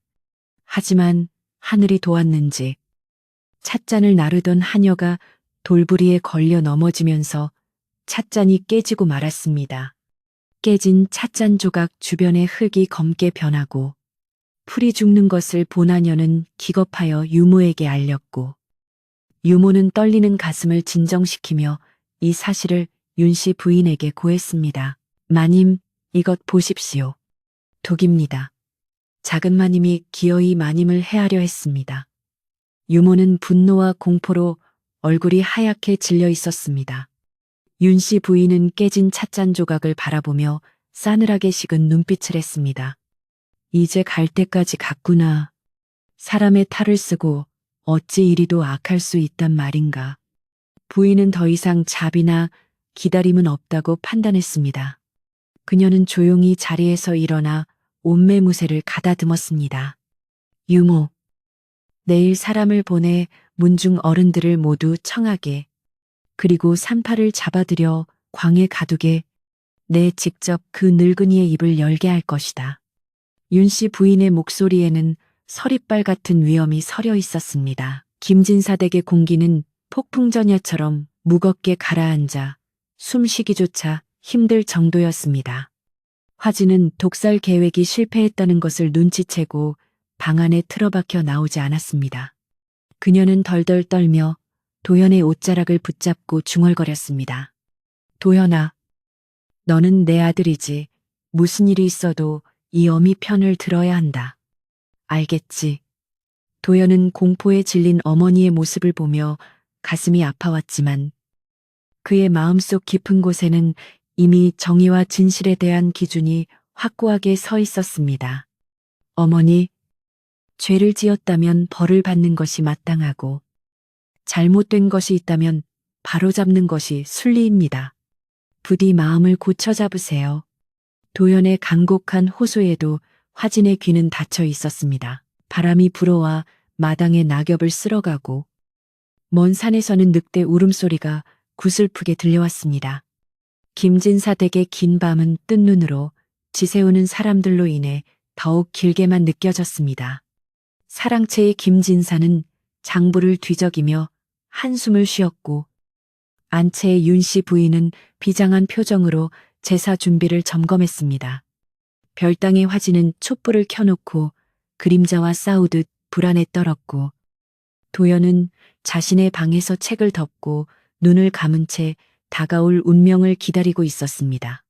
하지만 하늘이 도왔는지 찻잔을 나르던 하녀가 돌부리에 걸려 넘어지면서 찻잔이 깨지고 말았습니다. 깨진 찻잔 조각 주변의 흙이 검게 변하고 풀이 죽는 것을 본 하녀는 기겁하여 유모에게 알렸고 유모는 떨리는 가슴을 진정시키며 이 사실을 윤씨 부인에게 고했습니다. 마님, 이것 보십시오. 독입니다. 작은 마님이 기어이 마님을 해하려 했습니다. 유모는 분노와 공포로 얼굴이 하얗게 질려 있었습니다. 윤씨 부인은 깨진 찻잔 조각을 바라보며 싸늘하게 식은 눈빛을 했습니다. 이제 갈 때까지 갔구나. 사람의 탈을 쓰고 어찌 이리도 악할 수 있단 말인가. 부인은 더 이상 자비나 기다림은 없다고 판단했습니다. 그녀는 조용히 자리에서 일어나 옷매무새를 가다듬었습니다. 유모, 내일 사람을 보내 문중 어른들을 모두 청하게, 그리고 산파를 잡아들여 광에 가두게 내 직접 그 늙은이의 입을 열게 할 것이다. 윤씨 부인의 목소리에는 서리빨 같은 위엄이 서려 있었습니다. 김진사 댁의 공기는 폭풍전야처럼 무겁게 가라앉아 숨쉬기조차 힘들 정도였습니다. 화진은 독살 계획이 실패했다는 것을 눈치채고 방 안에 틀어박혀 나오지 않았습니다. 그녀는 덜덜 떨며 도연의 옷자락을 붙잡고 중얼거렸습니다. 도연아, 너는 내 아들이지. 무슨 일이 있어도 이 어미 편을 들어야 한다. 알겠지? 도연은 공포에 질린 어머니의 모습을 보며 가슴이 아파왔지만 그의 마음속 깊은 곳에는 이미 정의와 진실에 대한 기준이 확고하게 서 있었습니다. 어머니, 죄를 지었다면 벌을 받는 것이 마땅하고 잘못된 것이 있다면 바로잡는 것이 순리입니다. 부디 마음을 고쳐 잡으세요. 도연의 간곡한 호소에도 화진의 귀는 닫혀 있었습니다. 바람이 불어와 마당에 낙엽을 쓸어가고 먼 산에서는 늑대 울음소리가 구슬프게 들려왔습니다. 김진사 댁의 긴 밤은 뜬 눈으로 지새우는 사람들로 인해 더욱 길게만 느껴졌습니다. 사랑채의 김진사는 장부를 뒤적이며 한숨을 쉬었고 안채의 윤씨 부인은 비장한 표정으로 제사 준비를 점검했습니다. 별당의 화진은 촛불을 켜놓고 그림자와 싸우듯 불안에 떨었고 도연은 자신의 방에서 책을 덮고 눈을 감은 채 다가올 운명을 기다리고 있었습니다.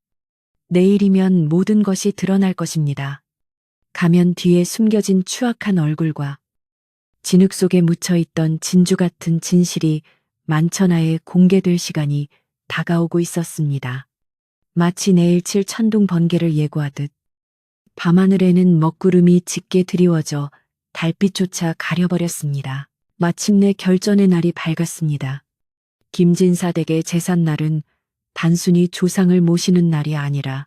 내일이면 모든 것이 드러날 것입니다. 가면 뒤에 숨겨진 추악한 얼굴과 진흙 속에 묻혀있던 진주 같은 진실이 만천하에 공개될 시간이 다가오고 있었습니다. 마치 내일 칠 천둥 번개를 예고하듯 밤하늘에는 먹구름이 짙게 드리워져 달빛조차 가려버렸습니다. 마침내 결전의 날이 밝았습니다. 김진사 댁의 제삿날은 단순히 조상을 모시는 날이 아니라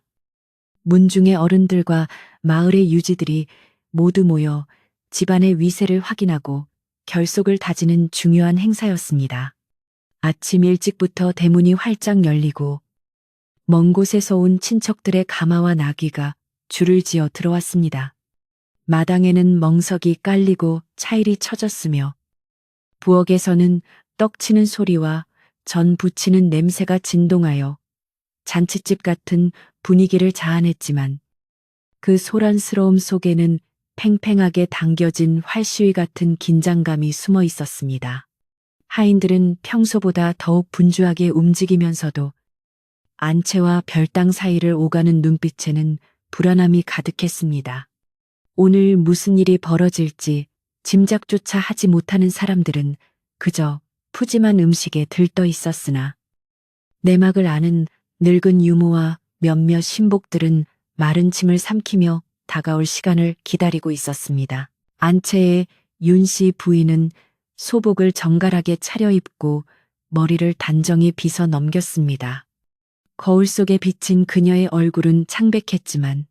문중의 어른들과 마을의 유지들이 모두 모여 집안의 위세를 확인하고 결속을 다지는 중요한 행사였습니다. 아침 일찍부터 대문이 활짝 열리고 먼 곳에서 온 친척들의 가마와 나귀가 줄을 지어 들어왔습니다. 마당에는 멍석이 깔리고 차일이 쳐졌으며 부엌에서는 떡치는 소리와 전 부치는 냄새가 진동하여 잔칫집 같은 분위기를 자아냈지만 그 소란스러움 속에는 팽팽하게 당겨진 활시위 같은 긴장감이 숨어 있었습니다. 하인들은 평소보다 더욱 분주하게 움직이면서도 안채와 별당 사이를 오가는 눈빛에는 불안함이 가득했습니다. 오늘 무슨 일이 벌어질지 짐작조차 하지 못하는 사람들은 그저 푸짐한 음식에 들떠 있었으나 내막을 아는 늙은 유모와 몇몇 신복들은 마른 침을 삼키며 다가올 시간을 기다리고 있었습니다. 안채의 윤씨 부인은 소복을 정갈하게 차려입고 머리를 단정히 빗어 넘겼습니다. 거울 속에 비친 그녀의 얼굴은 창백했지만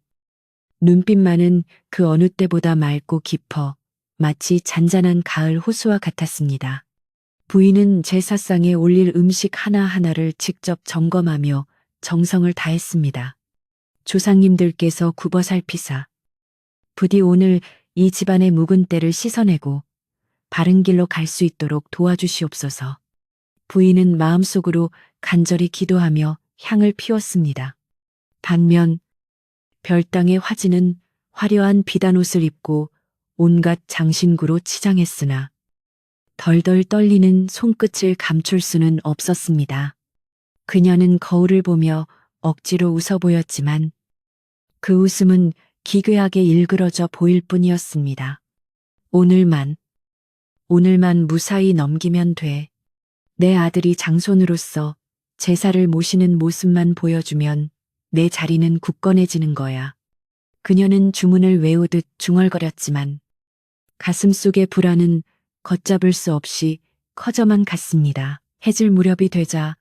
눈빛만은 그 어느 때보다 맑고 깊어 마치 잔잔한 가을 호수와 같았습니다. 부인은 제사상에 올릴 음식 하나하나를 직접 점검하며 정성을 다했습니다. 조상님들께서 굽어 살피사 부디 오늘 이 집안의 묵은 때를 씻어내고 바른 길로 갈 수 있도록 도와주시옵소서. 부인은 마음속으로 간절히 기도하며 향을 피웠습니다. 반면 별당의 화진은 화려한 비단옷을 입고 온갖 장신구로 치장했으나 덜덜 떨리는 손끝을 감출 수는 없었습니다. 그녀는 거울을 보며 억지로 웃어 보였지만 그 웃음은 기괴하게 일그러져 보일 뿐이었습니다. 오늘만 무사히 넘기면 돼. 내 아들이 장손으로서 제사를 모시는 모습만 보여주면 내 자리는 굳건해지는 거야. 그녀는 주문을 외우듯 중얼거렸지만 가슴 속의 불안은 걷잡을 수 없이 커져만 갔습니다. 해질 무렵이 되자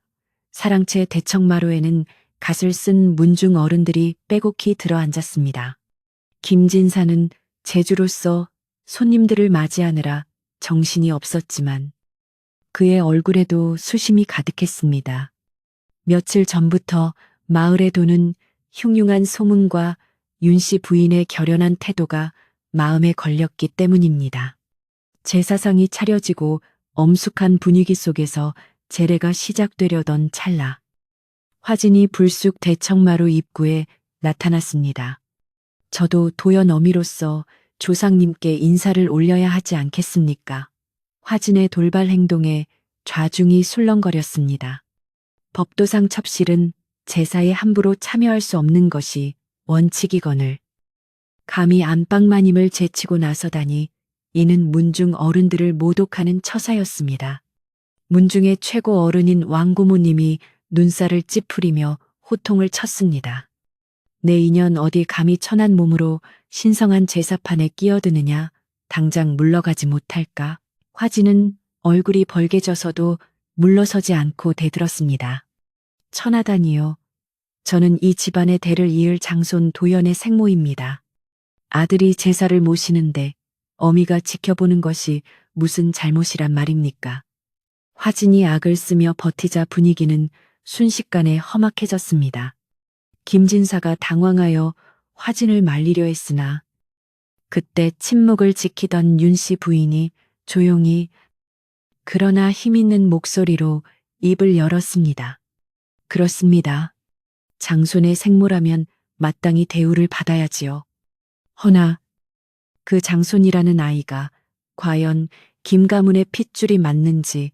사랑채 대청마루에는 갓을 쓴 문중 어른들이 빼곡히 들어앉았습니다. 김진사는 제주로서 손님들을 맞이하느라 정신이 없었지만 그의 얼굴에도 수심이 가득했습니다. 며칠 전부터 마을에 도는 흉흉한 소문과 윤씨 부인의 결연한 태도가 마음에 걸렸기 때문입니다. 제사상이 차려지고 엄숙한 분위기 속에서 제례가 시작되려던 찰나 화진이 불쑥 대청마루 입구에 나타났습니다. 저도 도연 어미로서 조상님께 인사를 올려야 하지 않겠습니까? 화진의 돌발 행동에 좌중이 술렁거렸습니다. 법도상 첩실은 제사에 함부로 참여할 수 없는 것이 원칙이거늘 감히 안방마님을 제치고 나서다니 이는 문중 어른들을 모독하는 처사였습니다. 문중의 최고 어른인 왕고모님이 눈살을 찌푸리며 호통을 쳤습니다. 내 인연 어디 감히 천한 몸으로 신성한 제사판에 끼어드느냐, 당장 물러가지 못할까? 화진은 얼굴이 벌개져서도 물러서지 않고 대들었습니다. 천하다니요. 저는 이 집안의 대를 이을 장손 도연의 생모입니다. 아들이 제사를 모시는데 어미가 지켜보는 것이 무슨 잘못이란 말입니까? 화진이 악을 쓰며 버티자 분위기는 순식간에 험악해졌습니다. 김진사가 당황하여 화진을 말리려 했으나 그때 침묵을 지키던 윤씨 부인이 조용히 그러나 힘있는 목소리로 입을 열었습니다. 그렇습니다. 장손의 생모라면 마땅히 대우를 받아야지요. 허나 그 장손이라는 아이가 과연 김가문의 핏줄이 맞는지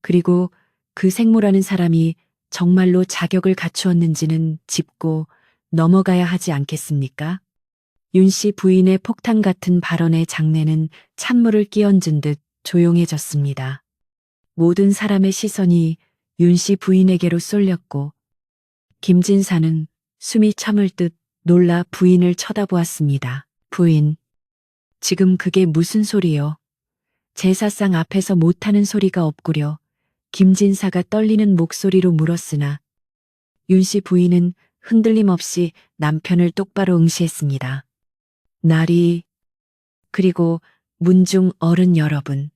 그리고 그 생모라는 사람이 정말로 자격을 갖추었는지는 짚고 넘어가야 하지 않겠습니까? 윤씨 부인의 폭탄 같은 발언의 장내는 찬물을 끼얹은 듯 조용해졌습니다. 모든 사람의 시선이 윤씨 부인에게로 쏠렸고 김진사는 숨이 참을 듯 놀라 부인을 쳐다보았습니다. 부인, 지금 그게 무슨 소리요? 제사상 앞에서 못하는 소리가 없구려. 김진사가 떨리는 목소리로 물었으나 윤씨 부인은 흔들림 없이 남편을 똑바로 응시했습니다. 나리, 그리고 문중 어른 여러분,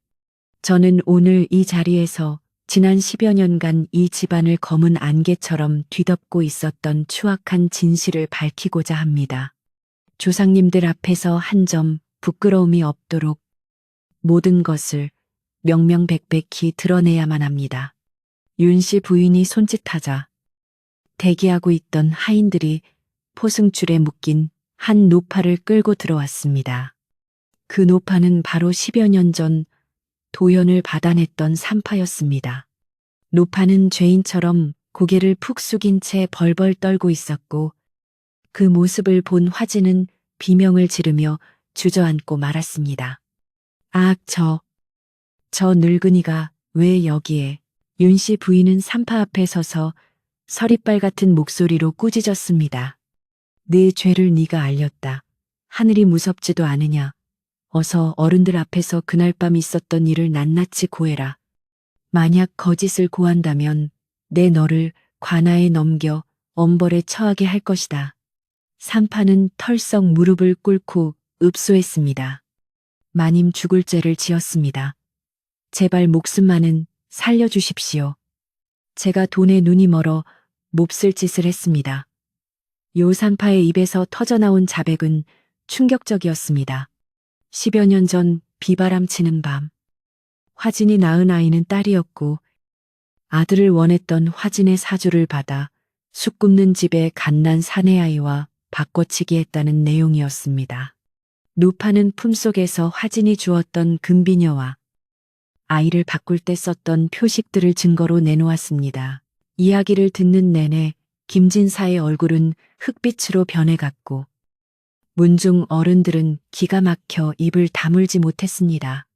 저는 오늘 이 자리에서 지난 10여 년간 이 집안을 검은 안개처럼 뒤덮고 있었던 추악한 진실을 밝히고자 합니다. 조상님들 앞에서 한 점 부끄러움이 없도록 모든 것을 명명백백히 드러내야만 합니다. 윤씨 부인이 손짓하자 대기하고 있던 하인들이 포승줄에 묶인 한 노파를 끌고 들어왔습니다. 그 노파는 바로 10여 년 전 도연을 받아냈던 산파였습니다. 노파는 죄인처럼 고개를 푹 숙인 채 벌벌 떨고 있었고 그 모습을 본 화진은 비명을 지르며 주저앉고 말았습니다. 아, 저 늙은이가 왜 여기에? 윤씨 부인은 산파 앞에 서서 서리빨 같은 목소리로 꾸짖었습니다. 네 죄를 네가 알렸다. 하늘이 무섭지도 않으냐. 어서 어른들 앞에서 그날 밤 있었던 일을 낱낱이 고해라. 만약 거짓을 고한다면 내 너를 관아에 넘겨 엄벌에 처하게 할 것이다. 산파는 털썩 무릎을 꿇고 읍소했습니다. 마님 죽을 죄를 지었습니다. 제발 목숨만은 살려주십시오. 제가 돈에 눈이 멀어 몹쓸 짓을 했습니다. 요 산파의 입에서 터져나온 자백은 충격적이었습니다. 10여 년 전 비바람 치는 밤, 화진이 낳은 아이는 딸이었고 아들을 원했던 화진의 사주를 받아 쑥 굽는 집에 갓난 사내아이와 바꿔치기 했다는 내용이었습니다. 노파는 품속에서 화진이 주었던 금비녀와 아이를 바꿀 때 썼던 표식들을 증거로 내놓았습니다. 이야기를 듣는 내내 김진사의 얼굴은 흑빛으로 변해갔고 문중 어른들은 기가 막혀 입을 다물지 못했습니다.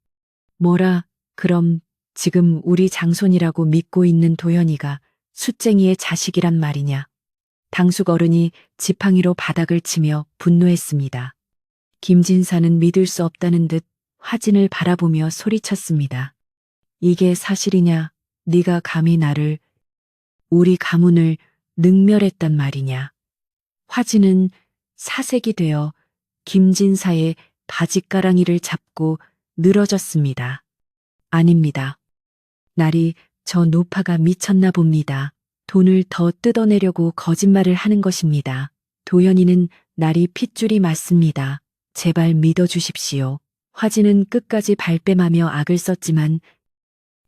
뭐라, 그럼 지금 우리 장손이라고 믿고 있는 도연이가 숫쟁이의 자식이란 말이냐. 당숙 어른이 지팡이로 바닥을 치며 분노했습니다. 김진사는 믿을 수 없다는 듯 화진을 바라보며 소리쳤습니다. 이게 사실이냐? 네가 감히 나를, 우리 가문을 능멸했단 말이냐. 화진은 사색이 되어 김진사의 바짓가랑이를 잡고 늘어졌습니다. 아닙니다. 날이 저 노파가 미쳤나 봅니다. 돈을 더 뜯어내려고 거짓말을 하는 것입니다. 도연이는 날이 핏줄이 맞습니다. 제발 믿어주십시오. 화진은 끝까지 발뺌하며 악을 썼지만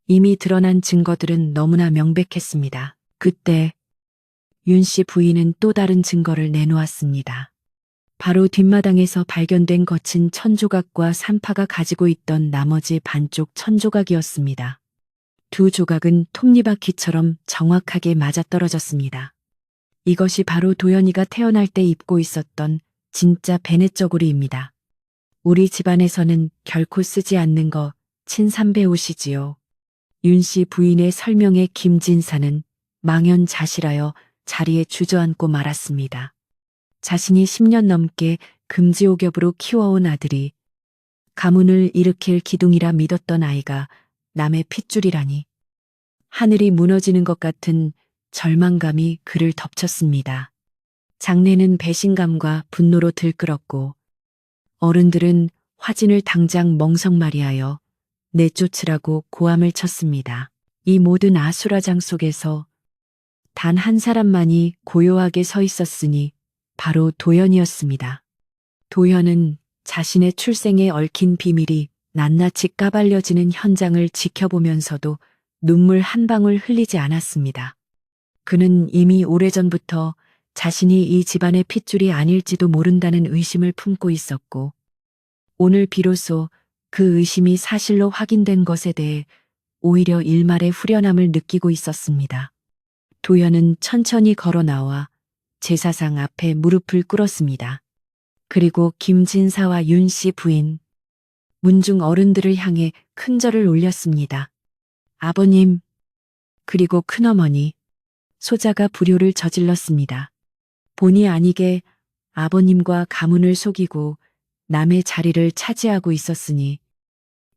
이미 드러난 증거들은 너무나 명백했습니다. 그때 윤씨 부인은 또 다른 증거를 내놓았습니다. 바로 뒷마당에서 발견된 거친 천조각과 산파가 가지고 있던 나머지 반쪽 천조각이었습니다. 두 조각은 톱니바퀴처럼 정확하게 맞아떨어졌습니다. 이것이 바로 도연이가 태어날 때 입고 있었던 진짜 베넷 저고리입니다. 우리 집안에서는 결코 쓰지 않는 거 친삼배 옷이지요. 윤 씨 부인의 설명에 김진사는 망연자실하여 자리에 주저앉고 말았습니다. 자신이 10년 넘게 금지옥엽으로 키워온 아들이 가문을 일으킬 기둥이라 믿었던 아이가 남의 핏줄이라니. 하늘이 무너지는 것 같은 절망감이 그를 덮쳤습니다. 장내는 배신감과 분노로 들끓었고 어른들은 화진을 당장 멍석말이하여 내쫓으라고 고함을 쳤습니다. 이 모든 아수라장 속에서 단 한 사람만이 고요하게 서 있었으니 바로 도연이었습니다. 도연은 자신의 출생에 얽힌 비밀이 낱낱이 까발려지는 현장을 지켜보면서도 눈물 한 방울 흘리지 않았습니다. 그는 이미 오래전부터 자신이 이 집안의 핏줄이 아닐지도 모른다는 의심을 품고 있었고, 오늘 비로소 그 의심이 사실로 확인된 것에 대해 오히려 일말의 후련함을 느끼고 있었습니다. 도연은 천천히 걸어 나와 제사상 앞에 무릎을 꿇었습니다. 그리고 김진사와 윤 씨 부인, 문중 어른들을 향해 큰 절을 올렸습니다. 아버님, 그리고 큰어머니, 소자가 불효를 저질렀습니다. 본의 아니게 아버님과 가문을 속이고 남의 자리를 차지하고 있었으니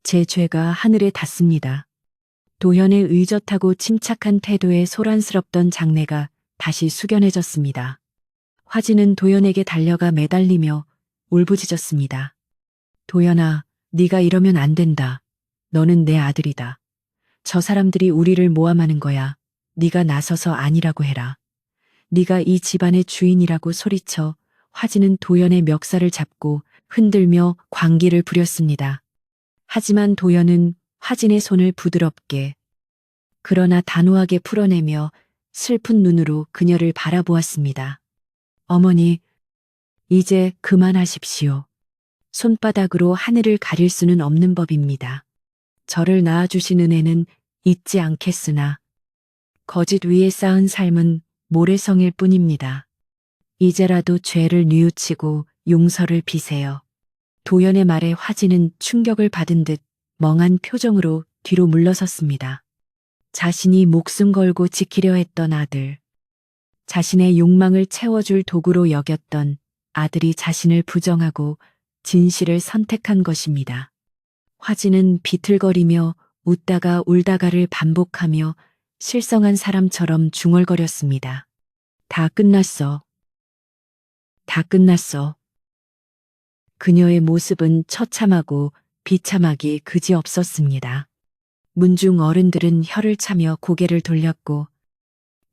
제 죄가 하늘에 닿습니다. 도현의 의젓하고 침착한 태도에 소란스럽던 장내가 다시 숙연해졌습니다. 화진은 도연에게 달려가 매달리며 울부짖었습니다. 도연아, 네가 이러면 안 된다. 너는 내 아들이다. 저 사람들이 우리를 모함하는 거야. 네가 나서서 아니라고 해라. 네가 이 집안의 주인이라고 소리쳐 화진은 도연의 멱살을 잡고 흔들며 광기를 부렸습니다. 하지만 도연은 화진의 손을 부드럽게 그러나 단호하게 풀어내며 슬픈 눈으로 그녀를 바라보았습니다. 어머니, 이제 그만하십시오. 손바닥으로 하늘을 가릴 수는 없는 법입니다. 저를 낳아주신 은혜는 잊지 않겠으나 거짓 위에 쌓은 삶은 모래성일 뿐입니다. 이제라도 죄를 뉘우치고 용서를 비세요. 도연의 말에 화진은 충격을 받은 듯 멍한 표정으로 뒤로 물러섰습니다. 자신이 목숨 걸고 지키려 했던 아들, 자신의 욕망을 채워줄 도구로 여겼던 아들이 자신을 부정하고 진실을 선택한 것입니다. 화진은 비틀거리며 웃다가 울다가를 반복하며 실성한 사람처럼 중얼거렸습니다. 다 끝났어. 다 끝났어. 그녀의 모습은 처참하고 비참하기 그지없었습니다. 문중 어른들은 혀를 차며 고개를 돌렸고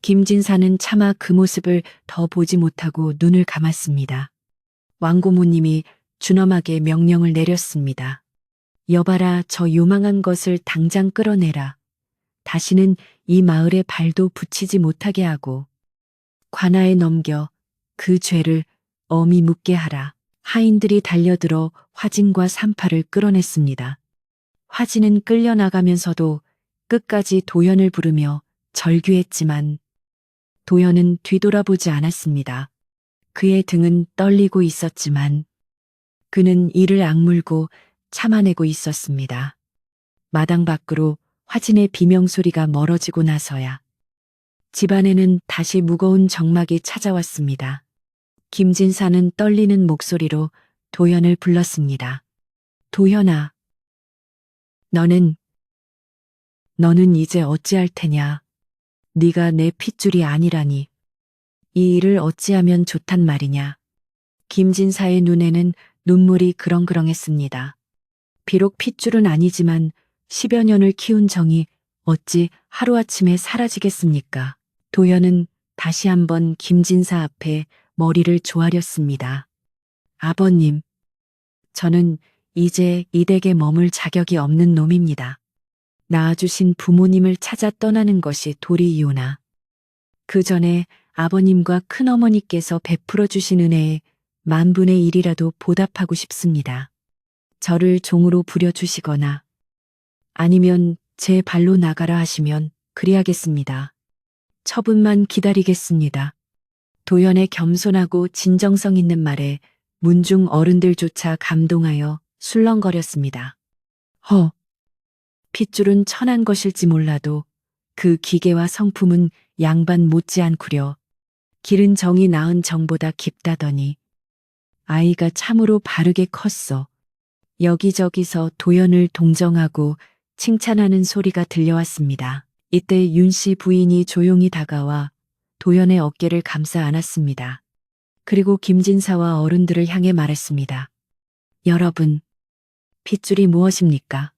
김진사는 차마 그 모습을 더 보지 못하고 눈을 감았습니다. 왕고모님이 준엄하게 명령을 내렸습니다. 여봐라, 저 요망한 것을 당장 끌어내라. 다시는 이 마을에 발도 붙이지 못하게 하고 관아에 넘겨 그 죄를 엄히 묻게 하라. 하인들이 달려들어 화진과 산파를 끌어냈습니다. 화진은 끌려나가면서도 끝까지 도연을 부르며 절규했지만 도연은 뒤돌아보지 않았습니다. 그의 등은 떨리고 있었지만 그는 이를 악물고 참아내고 있었습니다. 마당 밖으로 화진의 비명소리가 멀어지고 나서야 집안에는 다시 무거운 정막이 찾아왔습니다. 김진사는 떨리는 목소리로 도연을 불렀습니다. 도연아, 너는 이제 어찌할 테냐. 네가 내 핏줄이 아니라니. 이 일을 어찌하면 좋단 말이냐. 김진사의 눈에는 눈물이 그렁그렁했습니다. 비록 핏줄은 아니지만 10여 년을 키운 정이 어찌 하루아침에 사라지겠습니까? 도연은 다시 한번 김진사 앞에 머리를 조아렸습니다. 아버님, 저는 이제 이 댁에 머물 자격이 없는 놈입니다. 낳아주신 부모님을 찾아 떠나는 것이 도리이오나 그 전에 아버님과 큰어머니께서 베풀어 주신 은혜에 10,000분의 1이라도 보답하고 싶습니다. 저를 종으로 부려주시거나 아니면 제 발로 나가라 하시면 그리하겠습니다. 처분만 기다리겠습니다. 도연의 겸손하고 진정성 있는 말에 문중 어른들조차 감동하여 술렁거렸습니다. 핏줄은 천한 것일지 몰라도 그 기계와 성품은 양반 못지않구려. 기른 정이 낳은 정보다 깊다더니 아이가 참으로 바르게 컸어. 여기저기서 도연을 동정하고 칭찬하는 소리가 들려왔습니다. 이때 윤 씨 부인이 조용히 다가와 도연의 어깨를 감싸 안았습니다. 그리고 김진사와 어른들을 향해 말했습니다. 여러분, 핏줄이 무엇입니까?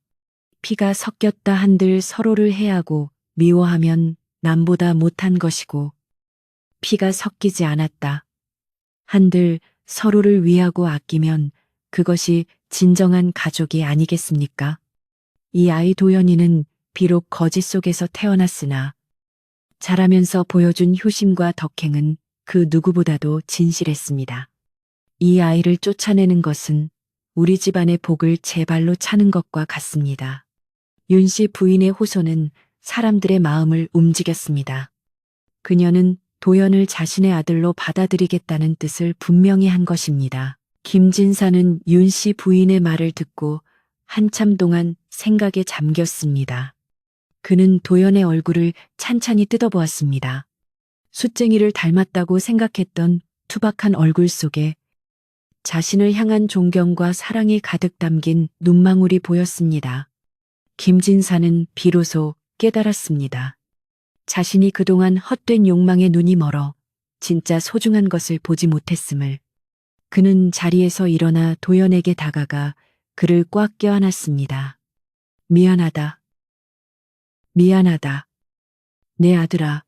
피가 섞였다 한들 서로를 해하고 미워하면 남보다 못한 것이고, 피가 섞이지 않았다 한들 서로를 위하고 아끼면 그것이 진정한 가족이 아니겠습니까? 이 아이 도연이는 비록 거짓 속에서 태어났으나 자라면서 보여준 효심과 덕행은 그 누구보다도 진실했습니다. 이 아이를 쫓아내는 것은 우리 집안의 복을 제 발로 차는 것과 같습니다. 윤 씨 부인의 호소는 사람들의 마음을 움직였습니다. 그녀는 도연을 자신의 아들로 받아들이겠다는 뜻을 분명히 한 것입니다. 김진사는 윤 씨 부인의 말을 듣고 한참 동안 생각에 잠겼습니다. 그는 도연의 얼굴을 찬찬히 뜯어보았습니다. 숫쟁이를 닮았다고 생각했던 투박한 얼굴 속에 자신을 향한 존경과 사랑이 가득 담긴 눈망울이 보였습니다. 김진사는 비로소 깨달았습니다. 자신이 그동안 헛된 욕망에 눈이 멀어 진짜 소중한 것을 보지 못했음을. 그는 자리에서 일어나 도연에게 다가가 그를 꽉 껴안았습니다. 미안하다. 미안하다. 내 아들아,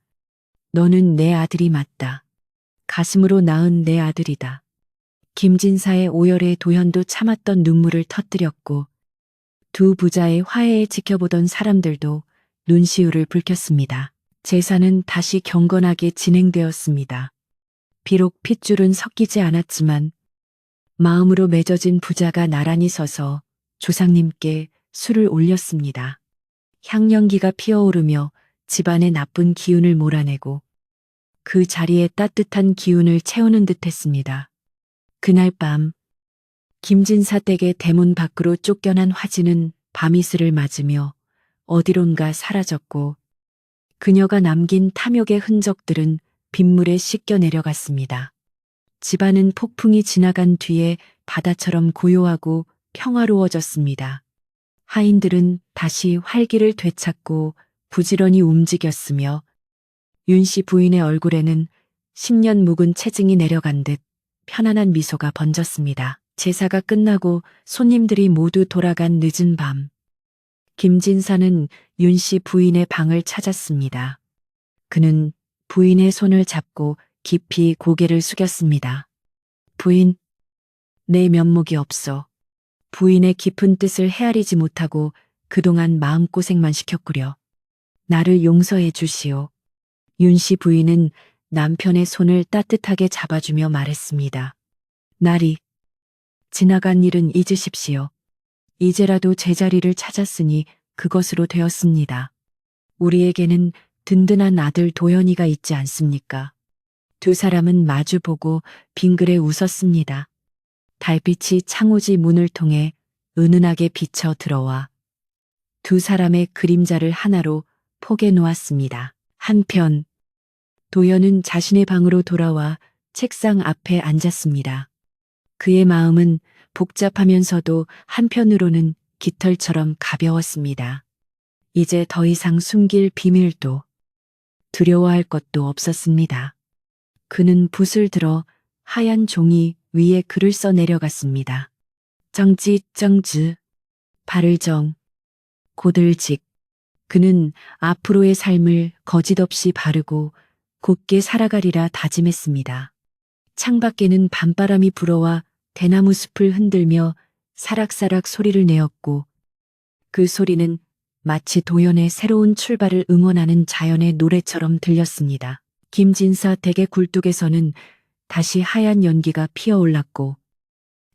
너는 내 아들이 맞다. 가슴으로 낳은 내 아들이다. 김진사의 오열에 도연도 참았던 눈물을 터뜨렸고 두 부자의 화해에 지켜보던 사람들도 눈시울을 붉혔습니다. 제사는 다시 경건하게 진행되었습니다. 비록 핏줄은 섞이지 않았지만 마음으로 맺어진 부자가 나란히 서서 조상님께 술을 올렸습니다. 향연기가 피어오르며 집안의 나쁜 기운을 몰아내고 그 자리에 따뜻한 기운을 채우는 듯했습니다. 그날 밤 김진사 댁의 대문 밖으로 쫓겨난 화진은 밤이슬을 맞으며 어디론가 사라졌고 그녀가 남긴 탐욕의 흔적들은 빗물에 씻겨 내려갔습니다. 집안은 폭풍이 지나간 뒤에 바다처럼 고요하고 평화로워졌습니다. 하인들은 다시 활기를 되찾고 부지런히 움직였으며 윤 씨 부인의 얼굴에는 10년 묵은 체증이 내려간 듯 편안한 미소가 번졌습니다. 제사가 끝나고 손님들이 모두 돌아간 늦은 밤. 김진사는 윤 씨 부인의 방을 찾았습니다. 그는 부인의 손을 잡고 깊이 고개를 숙였습니다. 부인, 내 면목이 없어. 부인의 깊은 뜻을 헤아리지 못하고 그동안 마음고생만 시켰구려. 나를 용서해 주시오. 윤 씨 부인은 남편의 손을 따뜻하게 잡아주며 말했습니다. 나리, 지나간 일은 잊으십시오. 이제라도 제자리를 찾았으니 그것으로 되었습니다. 우리에게는 든든한 아들 도연이가 있지 않습니까? 두 사람은 마주보고 빙그레 웃었습니다. 달빛이 창호지 문을 통해 은은하게 비쳐 들어와 두 사람의 그림자를 하나로 포개 놓았습니다. 한편 도연은 자신의 방으로 돌아와 책상 앞에 앉았습니다. 그의 마음은 복잡하면서도 한편으로는 깃털처럼 가벼웠습니다. 이제 더 이상 숨길 비밀도 두려워할 것도 없었습니다. 그는 붓을 들어 하얀 종이 위에 글을 써 내려갔습니다. 정지 정즈, 발을 정, 고들직. 그는 앞으로의 삶을 거짓없이 바르고 곱게 살아가리라 다짐했습니다. 창밖에는 밤바람이 불어와 대나무 숲을 흔들며 사락사락 소리를 내었고 그 소리는 마치 도연의 새로운 출발을 응원하는 자연의 노래처럼 들렸습니다. 김진사 댁의 굴뚝에서는 다시 하얀 연기가 피어올랐고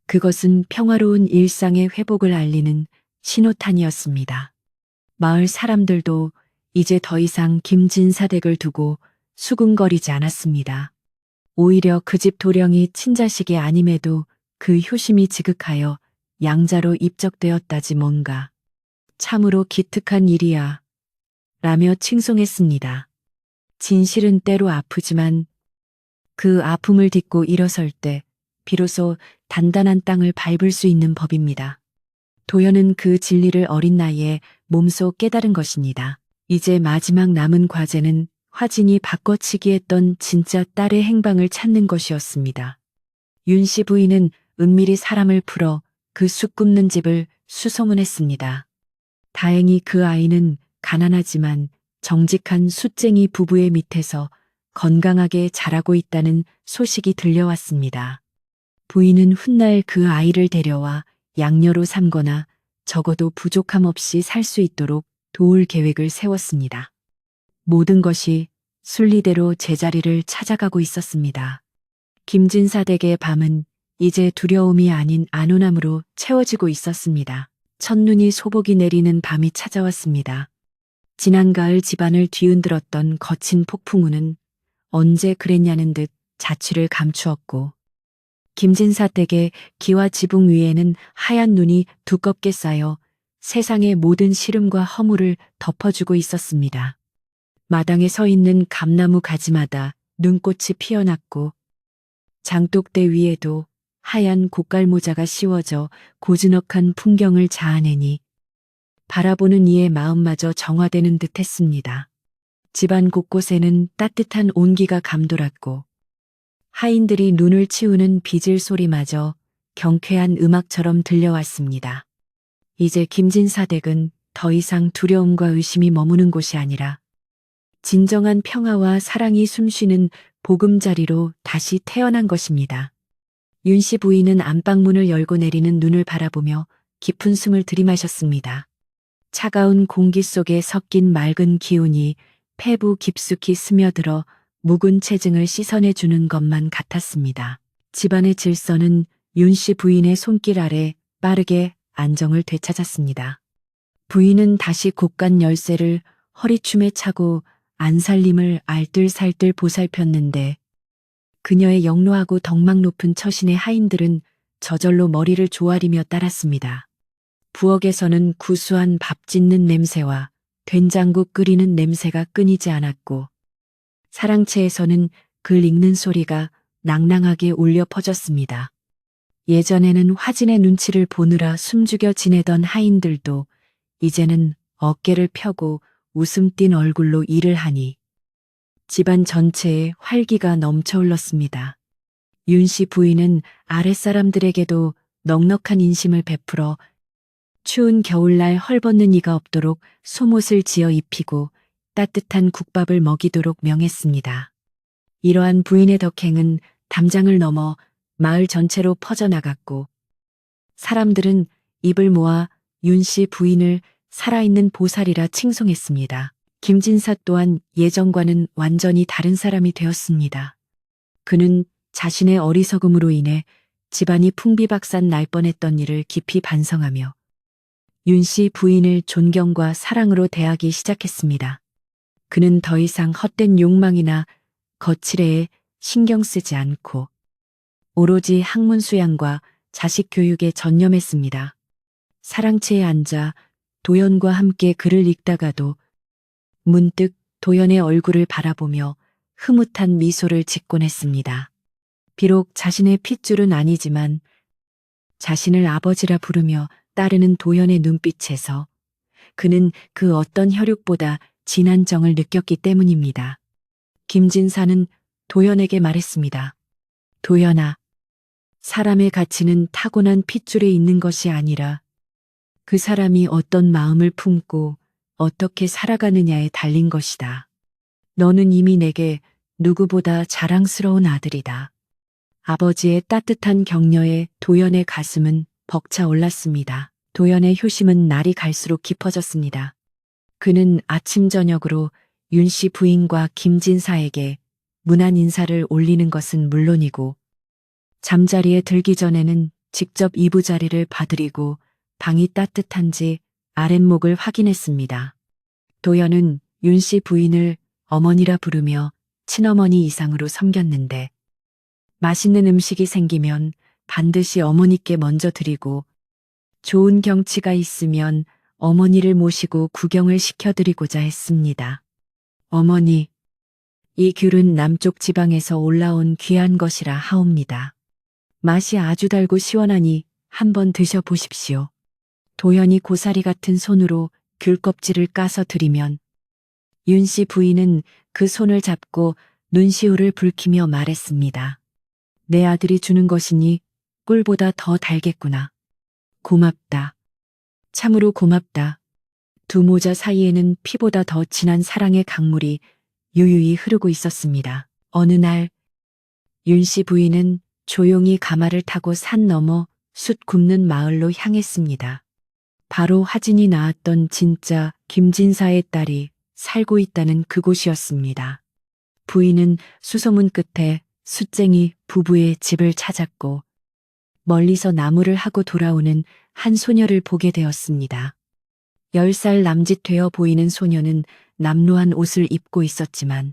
그것은 평화로운 일상의 회복을 알리는 신호탄이었습니다. 마을 사람들도 이제 더 이상 김진사 댁을 두고 수군거리지 않았습니다. 오히려 그 집 도령이 친자식이 아님에도 그 효심이 지극하여 양자로 입적되었다지 뭔가. 참으로 기특한 일이야. 라며 칭송했습니다. 진실은 때로 아프지만 그 아픔을 딛고 일어설 때 비로소 단단한 땅을 밟을 수 있는 법입니다. 도연은 그 진리를 어린 나이에 몸소 깨달은 것입니다. 이제 마지막 남은 과제는 화진이 바꿔치기 했던 진짜 딸의 행방을 찾는 것이었습니다. 윤씨 부인은 은밀히 사람을 풀어 그 쑥 굽는 집을 수소문했습니다. 다행히 그 아이는 가난하지만 정직한 숫쟁이 부부의 밑에서 건강하게 자라고 있다는 소식이 들려왔습니다. 부인은 훗날 그 아이를 데려와 양녀로 삼거나 적어도 부족함 없이 살 수 있도록 도울 계획을 세웠습니다. 모든 것이 순리대로 제자리를 찾아가고 있었습니다. 김진사 댁의 밤은 이제 두려움이 아닌 안온함으로 채워지고 있었습니다. 첫눈이 소복이 내리는 밤이 찾아왔습니다. 지난 가을 집안을 뒤흔들었던 거친 폭풍우는 언제 그랬냐는 듯 자취를 감추었고 김진사 댁의 기와 지붕 위에는 하얀 눈이 두껍게 쌓여 세상의 모든 시름과 허물을 덮어주고 있었습니다. 마당에 서 있는 감나무 가지마다 눈꽃이 피어났고 장독대 위에도 하얀 고깔모자가 씌워져 고즈넉한 풍경을 자아내니 바라보는 이의 마음마저 정화되는 듯 했습니다. 집안 곳곳에는 따뜻한 온기가 감돌았고 하인들이 눈을 치우는 빗을 소리마저 경쾌한 음악처럼 들려왔습니다. 이제 김진사 댁은 더 이상 두려움과 의심이 머무는 곳이 아니라 진정한 평화와 사랑이 숨쉬는 보금자리로 다시 태어난 것입니다. 윤씨 부인은 안방문을 열고 내리는 눈을 바라보며 깊은 숨을 들이마셨습니다. 차가운 공기 속에 섞인 맑은 기운이 폐부 깊숙이 스며들어 묵은 체증을 씻어내주는 것만 같았습니다. 집안의 질서는 윤씨 부인의 손길 아래 빠르게 안정을 되찾았습니다. 부인은 다시 곡간 열쇠를 허리춤에 차고 안살림을 알뜰살뜰 보살폈는데 그녀의 영로하고 덕망 높은 처신의 하인들은 저절로 머리를 조아리며 따랐습니다. 부엌에서는 구수한 밥 짓는 냄새와 된장국 끓이는 냄새가 끊이지 않았고 사랑채에서는 글 읽는 소리가 낭낭하게 울려 퍼졌습니다. 예전에는 화진의 눈치를 보느라 숨죽여 지내던 하인들도 이제는 어깨를 펴고 웃음 띤 얼굴로 일을 하니 집안 전체에 활기가 넘쳐 흘렀습니다. 윤씨 부인은 아랫사람들에게도 넉넉한 인심을 베풀어 추운 겨울날 헐벗는 이가 없도록 솜옷을 지어 입히고 따뜻한 국밥을 먹이도록 명했습니다. 이러한 부인의 덕행은 담장을 넘어 마을 전체로 퍼져나갔고 사람들은 입을 모아 윤씨 부인을 살아있는 보살이라 칭송했습니다. 김진사 또한 예전과는 완전히 다른 사람이 되었습니다. 그는 자신의 어리석음으로 인해 집안이 풍비박산 날 뻔했던 일을 깊이 반성하며 윤씨 부인을 존경과 사랑으로 대하기 시작했습니다. 그는 더 이상 헛된 욕망이나 거칠애에 신경 쓰지 않고 오로지 학문 수양과 자식 교육에 전념했습니다. 사랑채에 앉아 도연과 함께 글을 읽다가도 문득 도연의 얼굴을 바라보며 흐뭇한 미소를 짓곤 했습니다. 비록 자신의 핏줄은 아니지만 자신을 아버지라 부르며 따르는 도연의 눈빛에서 그는 그 어떤 혈육보다 진한 정을 느꼈기 때문입니다. 김진사는 도연에게 말했습니다. 도연아, 사람의 가치는 타고난 핏줄에 있는 것이 아니라 그 사람이 어떤 마음을 품고 어떻게 살아가느냐에 달린 것이다. 너는 이미 내게 누구보다 자랑스러운 아들이다. 아버지의 따뜻한 격려에 도연의 가슴은 벅차 올랐습니다. 도연의 효심은 날이 갈수록 깊어졌습니다. 그는 아침 저녁으로 윤씨 부인과 김진사에게 문안 인사를 올리는 것은 물론이고 잠자리에 들기 전에는 직접 이부자리를 봐드리고 방이 따뜻한지 아랫목을 확인했습니다. 도연은 윤씨 부인을 어머니라 부르며 친어머니 이상으로 섬겼는데 맛있는 음식이 생기면 반드시 어머니께 먼저 드리고 좋은 경치가 있으면 어머니를 모시고 구경을 시켜드리고자 했습니다. 어머니, 이 귤은 남쪽 지방에서 올라온 귀한 것이라 하옵니다. 맛이 아주 달고 시원하니 한번 드셔보십시오. 도연이 고사리 같은 손으로 귤 껍질을 까서 드리면 윤 씨 부인은 그 손을 잡고 눈시울을 붉히며 말했습니다. 내 아들이 주는 것이니 꿀보다 더 달겠구나. 고맙다. 참으로 고맙다. 두 모자 사이에는 피보다 더 진한 사랑의 강물이 유유히 흐르고 있었습니다. 어느 날 윤 씨 부인은 조용히 가마를 타고 산 너머 숯 굽는 마을로 향했습니다. 바로 화진이 낳았던 진짜 김진사의 딸이 살고 있다는 그곳이었습니다. 부인은 수소문 끝에 숯쟁이 부부의 집을 찾았고 멀리서 나무를 하고 돌아오는 한 소녀를 보게 되었습니다. 10살 남짓 되어 보이는 소녀는 남루한 옷을 입고 있었지만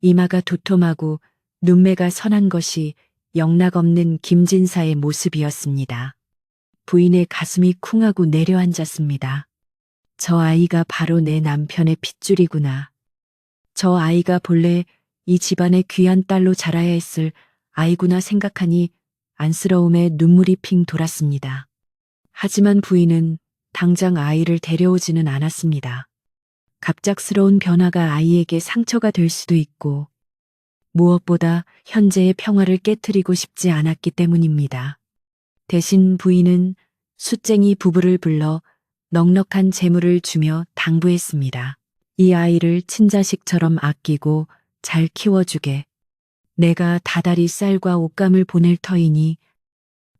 이마가 도톰하고 눈매가 선한 것이 영락없는 김진사의 모습이었습니다. 부인의 가슴이 쿵하고 내려앉았습니다. 저 아이가 바로 내 남편의 핏줄이구나. 저 아이가 본래 이 집안의 귀한 딸로 자라야 했을 아이구나 생각하니 안쓰러움에 눈물이 핑 돌았습니다. 하지만 부인은 당장 아이를 데려오지는 않았습니다. 갑작스러운 변화가 아이에게 상처가 될 수도 있고 무엇보다 현재의 평화를 깨트리고 싶지 않았기 때문입니다. 대신 부인은 숫쟁이 부부를 불러 넉넉한 재물을 주며 당부했습니다. 이 아이를 친자식처럼 아끼고 잘 키워주게. 내가 다달이 쌀과 옷감을 보낼 터이니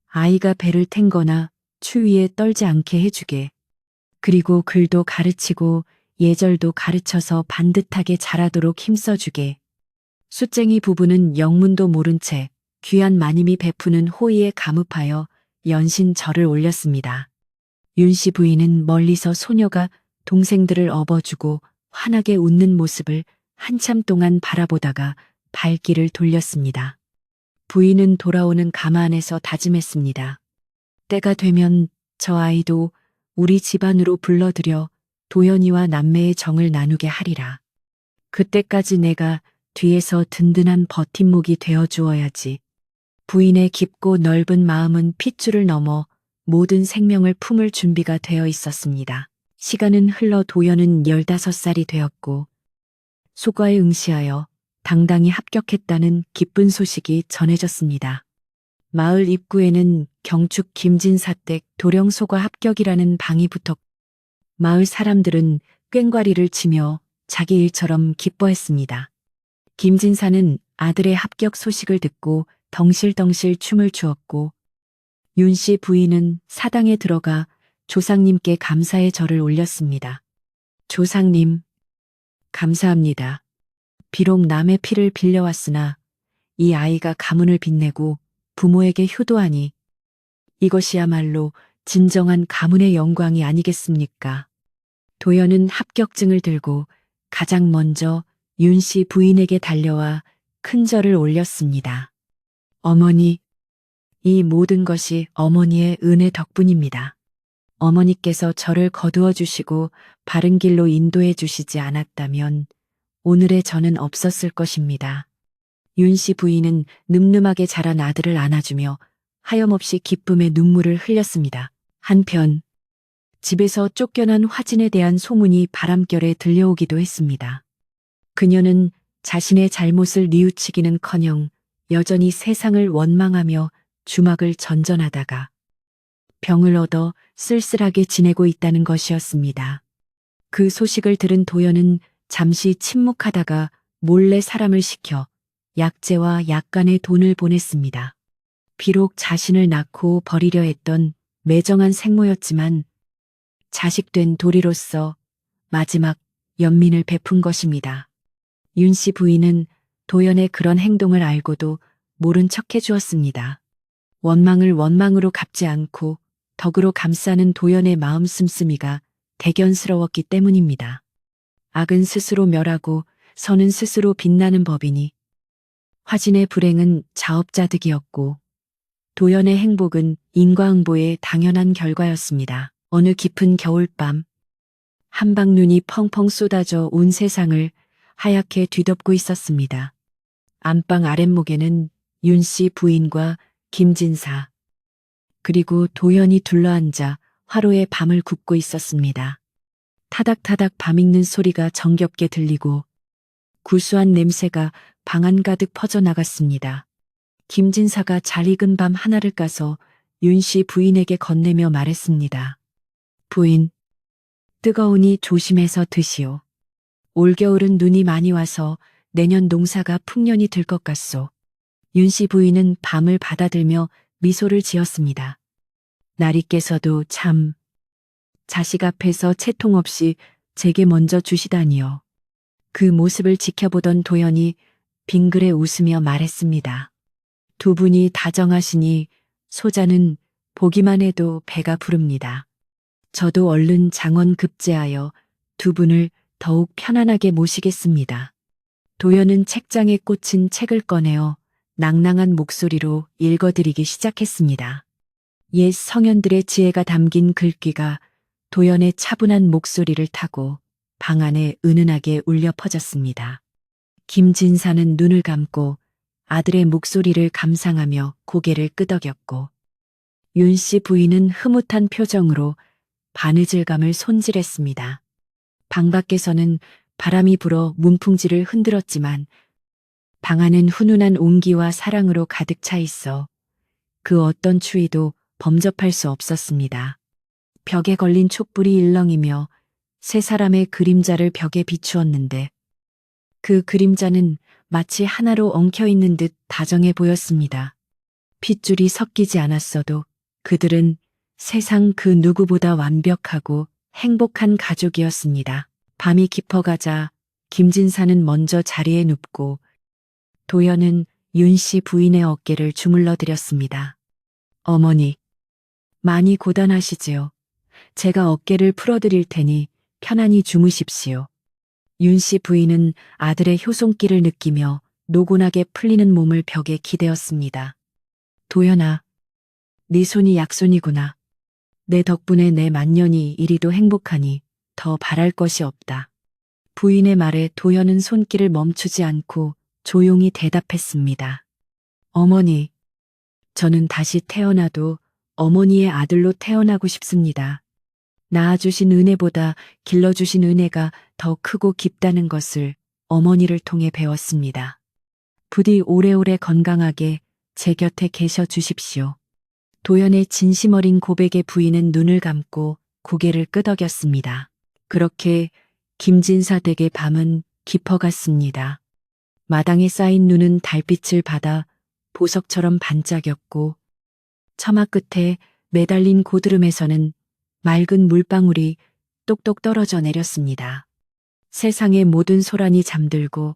아이가 배를 탱거나 추위에 떨지 않게 해주게. 그리고 글도 가르치고 예절도 가르쳐서 반듯하게 자라도록 힘써주게. 숫쟁이 부부는 영문도 모른 채 귀한 마님이 베푸는 호의에 감흡하여 연신 절을 올렸습니다. 윤 씨 부인은 멀리서 소녀가 동생들을 업어주고 환하게 웃는 모습을 한참 동안 바라보다가 발길을 돌렸습니다. 부인은 돌아오는 가마 안에서 다짐했습니다. 때가 되면 저 아이도 우리 집안으로 불러들여 도연이와 남매의 정을 나누게 하리라. 그때까지 내가 뒤에서 든든한 버팀목이 되어 주어야지. 부인의 깊고 넓은 마음은 핏줄을 넘어 모든 생명을 품을 준비가 되어 있었습니다. 시간은 흘러 도연은 15살이 되었고 소과에 응시하여 당당히 합격했다는 기쁜 소식이 전해졌습니다. 마을 입구에는 경축 김진사댁 도령소과 합격이라는 방이 붙었고 마을 사람들은 꽹과리를 치며 자기 일처럼 기뻐했습니다. 김진사는 아들의 합격 소식을 듣고 덩실덩실 춤을 추었고 윤 씨 부인은 사당에 들어가 조상님께 감사의 절을 올렸습니다. 조상님, 감사합니다. 비록 남의 피를 빌려왔으나 이 아이가 가문을 빛내고 부모에게 효도하니 이것이야말로 진정한 가문의 영광이 아니겠습니까? 도연은 합격증을 들고 가장 먼저 윤 씨 부인에게 달려와 큰 절을 올렸습니다. 어머니, 이 모든 것이 어머니의 은혜 덕분입니다. 어머니께서 저를 거두어 주시고 바른 길로 인도해 주시지 않았다면 오늘의 저는 없었을 것입니다. 윤 씨 부인은 늠름하게 자란 아들을 안아주며 하염없이 기쁨의 눈물을 흘렸습니다. 한편 집에서 쫓겨난 화진에 대한 소문이 바람결에 들려오기도 했습니다. 그녀는 자신의 잘못을 뉘우치기는커녕 여전히 세상을 원망하며 주막을 전전하다가 병을 얻어 쓸쓸하게 지내고 있다는 것이었습니다. 그 소식을 들은 도연은 잠시 침묵하다가 몰래 사람을 시켜 약재와 약간의 돈을 보냈습니다. 비록 자신을 낳고 버리려 했던 매정한 생모였지만 자식된 도리로서 마지막 연민을 베푼 것입니다. 윤 씨 부인은 도연의 그런 행동을 알고도 모른 척 해주었습니다. 원망을 원망으로 갚지 않고 덕으로 감싸는 도연의 마음 씀씀이가 대견스러웠기 때문입니다. 악은 스스로 멸하고 선은 스스로 빛나는 법이니 화진의 불행은 자업자득이었고 도연의 행복은 인과응보의 당연한 결과였습니다. 어느 깊은 겨울밤 한방눈이 펑펑 쏟아져 온 세상을 하얗게 뒤덮고 있었습니다. 안방 아랫목에는 윤씨 부인과 김진사 그리고 도연이 둘러앉아 화로에 밤을 굽고 있었습니다. 타닥타닥 밤 익는 소리가 정겹게 들리고 구수한 냄새가 방 안 가득 퍼져나갔습니다. 김진사가 잘 익은 밤 하나를 까서 윤씨 부인에게 건네며 말했습니다. 부인, 뜨거우니 조심해서 드시오. 올겨울은 눈이 많이 와서 내년 농사가 풍년이 들 것 같소. 윤씨 부인은 밤을 받아들며 미소를 지었습니다. 날이 깨서도 참, 자식 앞에서 채통 없이 제게 먼저 주시다니요. 그 모습을 지켜보던 도연이 빙그레 웃으며 말했습니다. 두 분이 다정하시니 소자는 보기만 해도 배가 부릅니다. 저도 얼른 장원 급제하여 두 분을 더욱 편안하게 모시겠습니다. 도연은 책장에 꽂힌 책을 꺼내어 낭낭한 목소리로 읽어드리기 시작했습니다. 옛 성현들의 지혜가 담긴 글귀가 도연의 차분한 목소리를 타고 방 안에 은은하게 울려 퍼졌습니다. 김진사는 눈을 감고 아들의 목소리를 감상하며 고개를 끄덕였고 윤씨 부인은 흐뭇한 표정으로 바느질감을 손질했습니다. 방 밖에서는 바람이 불어 문풍지를 흔들었지만 방 안은 훈훈한 온기와 사랑으로 가득 차 있어 그 어떤 추위도 범접할 수 없었습니다. 벽에 걸린 촛불이 일렁이며 세 사람의 그림자를 벽에 비추었는데 그 그림자는 마치 하나로 엉켜있는 듯 다정해 보였습니다. 핏줄이 섞이지 않았어도 그들은 세상 그 누구보다 완벽하고 행복한 가족이었습니다. 밤이 깊어가자 김진사는 먼저 자리에 눕고 도연은 윤씨 부인의 어깨를 주물러 드렸습니다. 어머니, 많이 고단하시지요. 제가 어깨를 풀어드릴 테니 편안히 주무십시오. 윤씨 부인은 아들의 효손길을 느끼며 노곤하게 풀리는 몸을 벽에 기대었습니다. 도연아, 네 손이 약손이구나. 내 덕분에 내 만년이 이리도 행복하니 더 바랄 것이 없다. 부인의 말에 도연은 손길을 멈추지 않고 조용히 대답했습니다. 어머니, 저는 다시 태어나도 어머니의 아들로 태어나고 싶습니다. 낳아주신 은혜보다 길러주신 은혜가 더 크고 깊다는 것을 어머니를 통해 배웠습니다. 부디 오래오래 건강하게 제 곁에 계셔 주십시오. 도연의 진심 어린 고백에 부인은 눈을 감고 고개를 끄덕였습니다. 그렇게 김진사 댁의 밤은 깊어갔습니다. 마당에 쌓인 눈은 달빛을 받아 보석처럼 반짝였고 처마 끝에 매달린 고드름에서는 맑은 물방울이 똑똑 떨어져 내렸습니다. 세상의 모든 소란이 잠들고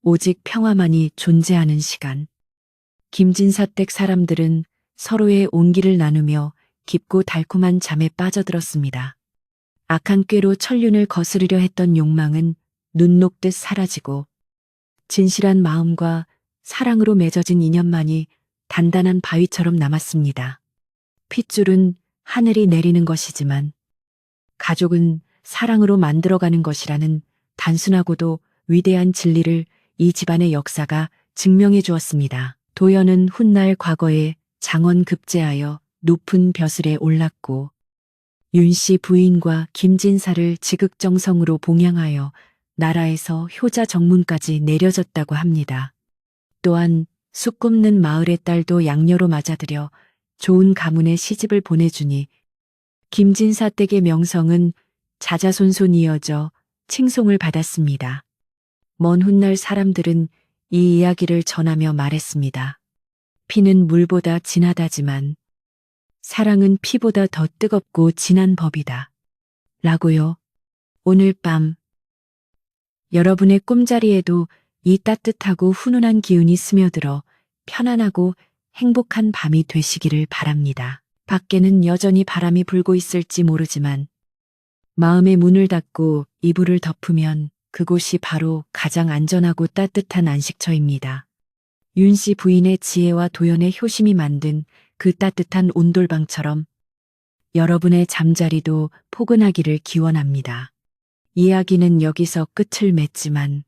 오직 평화만이 존재하는 시간. 김진사 댁 사람들은 서로의 온기를 나누며 깊고 달콤한 잠에 빠져들었습니다. 악한 꾀로 천륜을 거스르려 했던 욕망은 눈 녹듯 사라지고 진실한 마음과 사랑으로 맺어진 인연만이 단단한 바위처럼 남았습니다. 핏줄은 하늘이 내리는 것이지만 가족은 사랑으로 만들어가는 것이라는 단순하고도 위대한 진리를 이 집안의 역사가 증명해 주었습니다. 도연은 훗날 과거에 장원 급제하여 높은 벼슬에 올랐고 윤씨 부인과 김진사를 지극정성으로 봉양하여 나라에서 효자 정문까지 내려졌다고 합니다. 또한 쑥 굽는 마을의 딸도 양녀로 맞아들여 좋은 가문에 시집을 보내주니 김진사 댁의 명성은 자자손손 이어져 칭송을 받았습니다. 먼 훗날 사람들은 이 이야기를 전하며 말했습니다. 피는 물보다 진하다지만 사랑은 피보다 더 뜨겁고 진한 법이다. 라고요. 오늘 밤 여러분의 꿈자리에도 이 따뜻하고 훈훈한 기운이 스며들어 편안하고 행복한 밤이 되시기를 바랍니다. 밖에는 여전히 바람이 불고 있을지 모르지만 마음의 문을 닫고 이불을 덮으면 그곳이 바로 가장 안전하고 따뜻한 안식처입니다. 윤 씨 부인의 지혜와 도연의 효심이 만든 그 따뜻한 온돌방처럼 여러분의 잠자리도 포근하기를 기원합니다. 이야기는 여기서 끝을 맺지만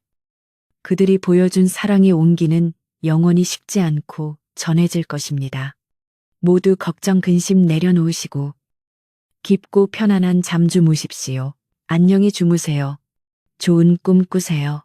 그들이 보여준 사랑의 온기는 영원히 식지 않고 전해질 것입니다. 모두 걱정 근심 내려놓으시고 깊고 편안한 잠 주무십시오. 안녕히 주무세요. 좋은 꿈 꾸세요.